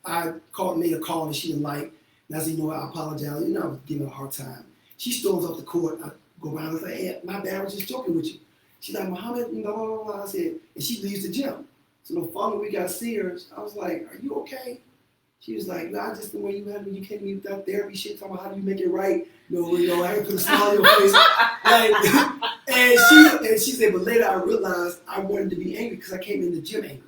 I made a call and she didn't like. And I said, you know what, I apologize. You know, I was giving her a hard time. She storms off the court. I go by and I say, hey, my bad, I was just joking with you. She's like, Muhammad, you know, I said, and she leaves the gym. So the following week I see her, I was like, are you okay? She was like, nah, just the way you had me, you came to me with that therapy shit, talking about how do you make it right. You know, I can put a smile on your face. And she said, but later I realized I wanted to be angry because I came in the gym angry.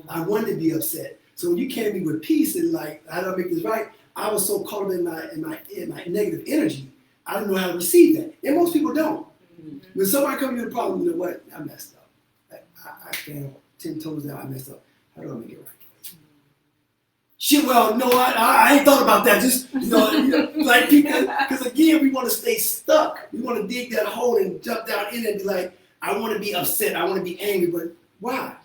I wanted to be upset. So when you came to me with peace and like, how do I make this right? I was so caught up in my negative energy, I didn't know how to receive that. And most people don't. When somebody comes to the problem, you know what? I messed up. I failed 10 toes down. I messed up. How do I make it right? Shit, well, no, I ain't thought about that. Just, like, because again, we want to stay stuck. We want to dig that hole and jump down in it and be like, I want to be upset. I want to be angry. But why?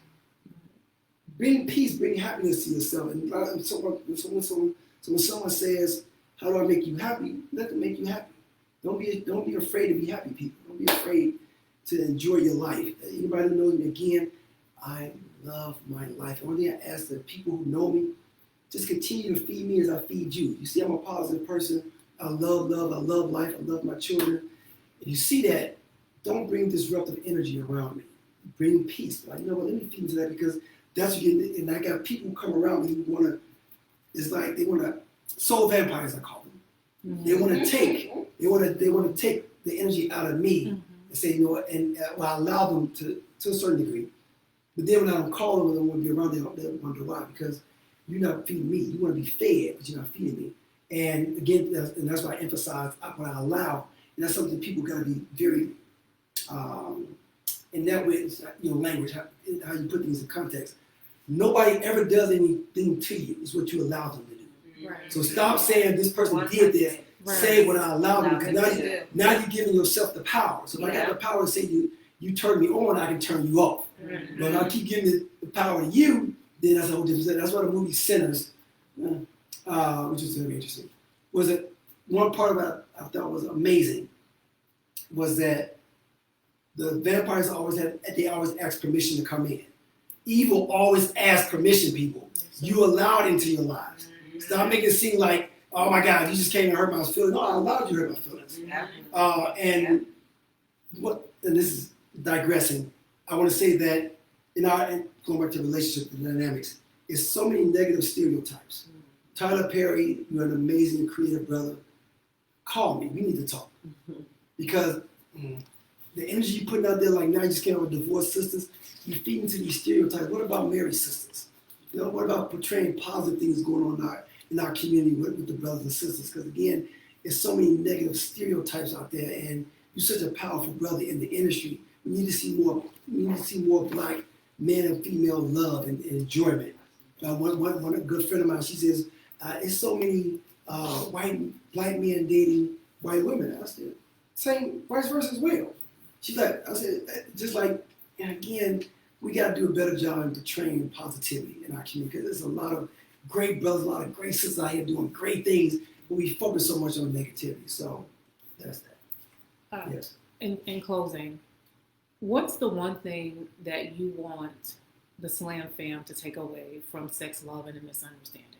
Bring peace, bring happiness to yourself. And so when someone says, how do I make you happy? Let them make you happy. Don't be afraid to be happy, people. Don't be afraid to enjoy your life. Anybody who knows me, again, I love my life. The only thing I ask the people who know me, just continue to feed me as I feed you. You see, I'm a positive person. I love life. I love my children. If you see that, don't bring disruptive energy around me. Bring peace. Like, you know what, let me feed into that, because that's what you get. And I got people who come around me who want to, it's like they want to, soul vampires, I call them. They want to take the energy out of me and say, you know what, and I allow them to a certain degree. But then when I don't call them, they want to be around, they wonder why, because you're not feeding me. You want to be fed, but you're not feeding me. And again, that's why I emphasize what I allow. And that's something people got to be very, in that way, it's, language, how you put things in context. Nobody ever does anything to you. It's what you allow them to do. Right. So stop saying this person did this. say what I allow you, because Allow you now you're giving yourself the power. So if I got the power to say you turn me on, I can turn you off. Mhm. But if I keep giving the power to you, then that's a whole different thing. That's why the movie Sinners, which is very interesting, was it one part of it I thought was amazing was that the vampires always ask permission to come in. Evil always asks permission, people. You allowed into your lives. Stop making it seem like, oh my God, you just came and hurt my feelings. No, I allowed you to hurt my feelings. And this is digressing. I want to say that and going back to relationship and dynamics, is so many negative stereotypes. Tyler Perry, you're an amazing creative brother. Call me. We need to talk. Because the energy you're putting out there, like now you just came out with divorced sisters, you feed into these stereotypes. What about married sisters? What about portraying positive things going on in our community with the brothers and sisters? Because again, there's so many negative stereotypes out there, and you're such a powerful brother in the industry. We need to see more. We need to see more black man and female love and enjoyment. One good friend of mine, she says, "It's so many black men dating white women." I said, "Same, vice versa as well." She's like, I said, just like, and again, we got to do a better job in portraying positivity in our community, because there's a lot of great brothers, a lot of great sisters out here doing great things, but we focus so much on negativity. So that's that. Yes. In closing, what's the one thing that you want the S.L.A.M fam to take away from Sex, Love, and a Misunderstanding?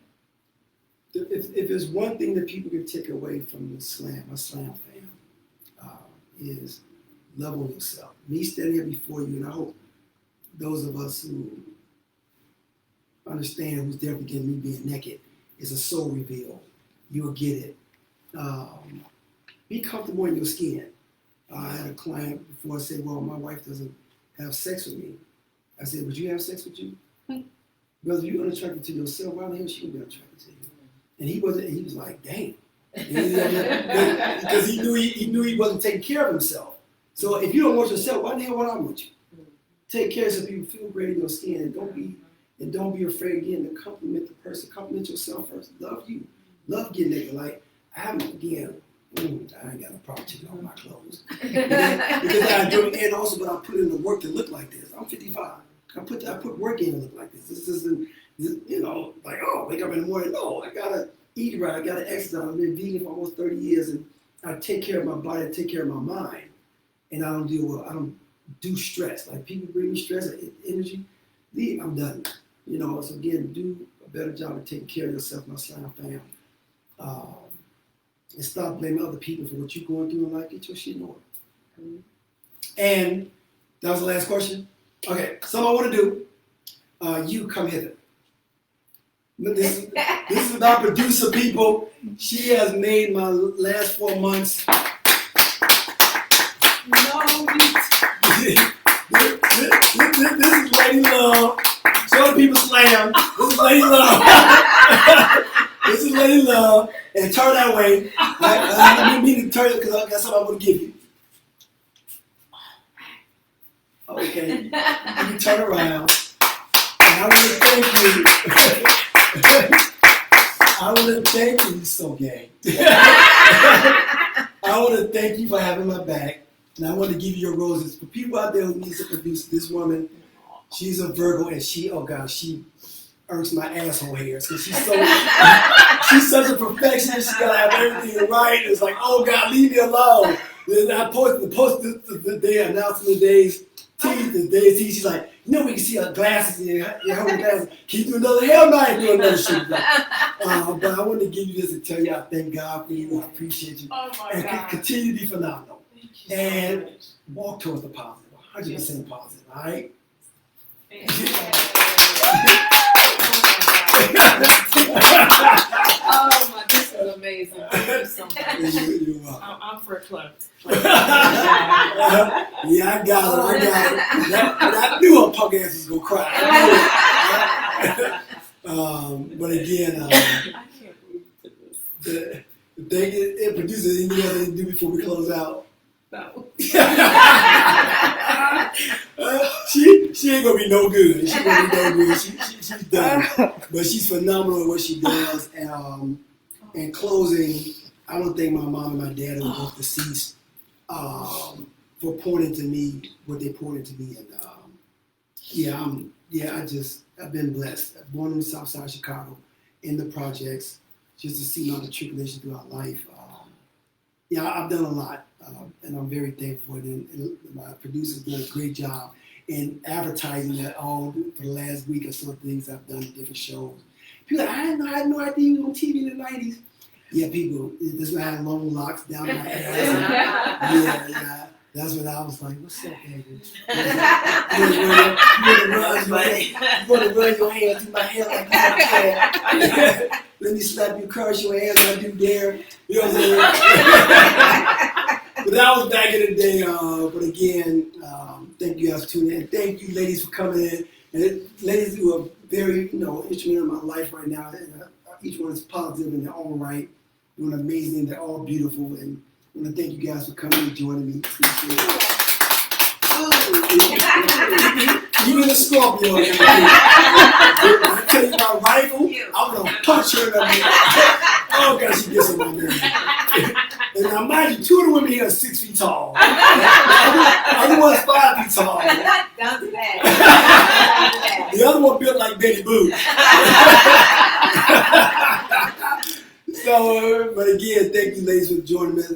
If there's one thing that people can take away from the S.L.A.M fam, is love on yourself. Me standing here before you, and I hope those of us who understand who's there again, me being naked, is a soul reveal. You'll get it. Be comfortable in your skin. I had a client before say, well, my wife doesn't have sex with me. I said, would you have sex with you? Brother, you're unattracted to yourself, why the hell she would be attracted to you? And he was like, dang. Because he knew he wasn't taking care of himself. So if you don't want yourself, why the hell would I want you? Take care so people feel great in your skin, and don't be afraid again to compliment the person. Compliment yourself first. Love you. Love getting naked. Like I ain't got a problem taking off my clothes. because I do it, and also but I put in the work to look like this. I'm 55. I put work in to look like this. This isn't like, oh, wake up in the morning. No, I gotta eat right. I gotta exercise. I've been vegan for almost 30 years, and I take care of my body. I take care of my mind, and I don't do stress. Like people bring me stress, energy. I'm done. So again, do a better job of taking care of yourself, my S.L.A.M fam. And stop blaming other people for what you're going through in life. Get your shit in order. And that was the last question. Okay, so I want to do. You come hither. This is about producer, people. She has made my last 4 months. This is Lady Love. Show the people S.L.A.M. This is Lady Love. This is Lady Love. And turn that way. I didn't mean to turn it because I got something I'm going to give you. Okay. You can turn around. And I want to thank you. I want to thank you, so gay. I want to thank you for having my back. And I want to give you your roses. For people out there who need to produce this woman, she's a Virgo, and she irks my asshole hairs because she's such a perfectionist. She gotta have everything right. It's like, oh God, leave me alone. Then I posted the day announcing the day's teeth. She's like, we can see her glasses. Your glasses. Can you do another? Hell no, I ain't doing another shit. But I want to give you this and tell you I thank God for you. I appreciate you. Oh my and God. Continue to be phenomenal. So And much. walk towards the positive. 100% positive. All right. Oh my, this is amazing. Thank you so much. You're welcome. I'm for a club. Yeah, I got it. I knew her punk ass was gonna cry. But again, I can't believe this. the thing is, producer, anything else to do before we close out? No. She ain't gonna be no good. She's she's done. But she's phenomenal at what she does. And in closing, I want to thank my mom and my dad who are both deceased for pouring into me what they poured into me. And I've been blessed. Born in the South Side of Chicago, in the projects, just to see my tribulation throughout life. I've done a lot, and I'm very thankful. And my producer's done a great job in advertising that all for the last week or so things I've done in different shows. People are like, I had no idea you were on TV in the 90s. Yeah, people, this when I had long locks down my ass. Yeah. That's when I was like, what's up, baby? You want to run your hand through my hair like that? Let me slap you across your hands like I do there. You know what I'm saying? But that was back in the day. But again, thank you guys for tuning in. Thank you, ladies, for coming in. And ladies who are very, instrumental in my life right now. And, each one is positive in their own right. Doing amazing. They're all beautiful. And I want to thank you guys for coming and joining me. Even the Scorpio. I tell you my rival, I'm going to punch her in the head. Oh, God, she gets on my nerves. And now, mind you, 2 of the women here are 6 feet tall. The other one's 5 feet tall. Don't do that. The other one built like Betty Boop. So, but again, thank you, ladies, for joining us.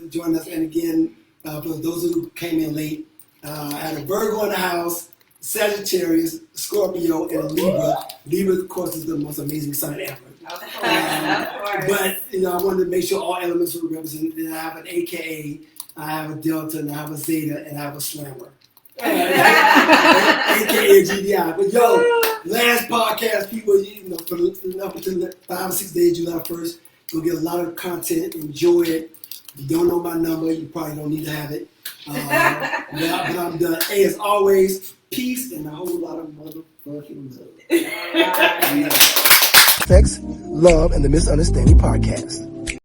And again, for those who came in late, I had a Virgo in the house, Sagittarius, Scorpio, and a Libra. Libra, of course, is the most amazing sign ever. Of course. But I wanted to make sure all elements were represented. And I have an AKA, I have a Delta, and I have a Zeta, and I have a Slammer. AKA GDI. But last podcast, people, up until 5 or 6 days, July 1st, you'll get a lot of content. Enjoy it. If you don't know my number, you probably don't need to have it. But I'm done. Hey, as always, peace and a whole lot of motherfucking love. Sex, Love, and the Misunderstanding podcast.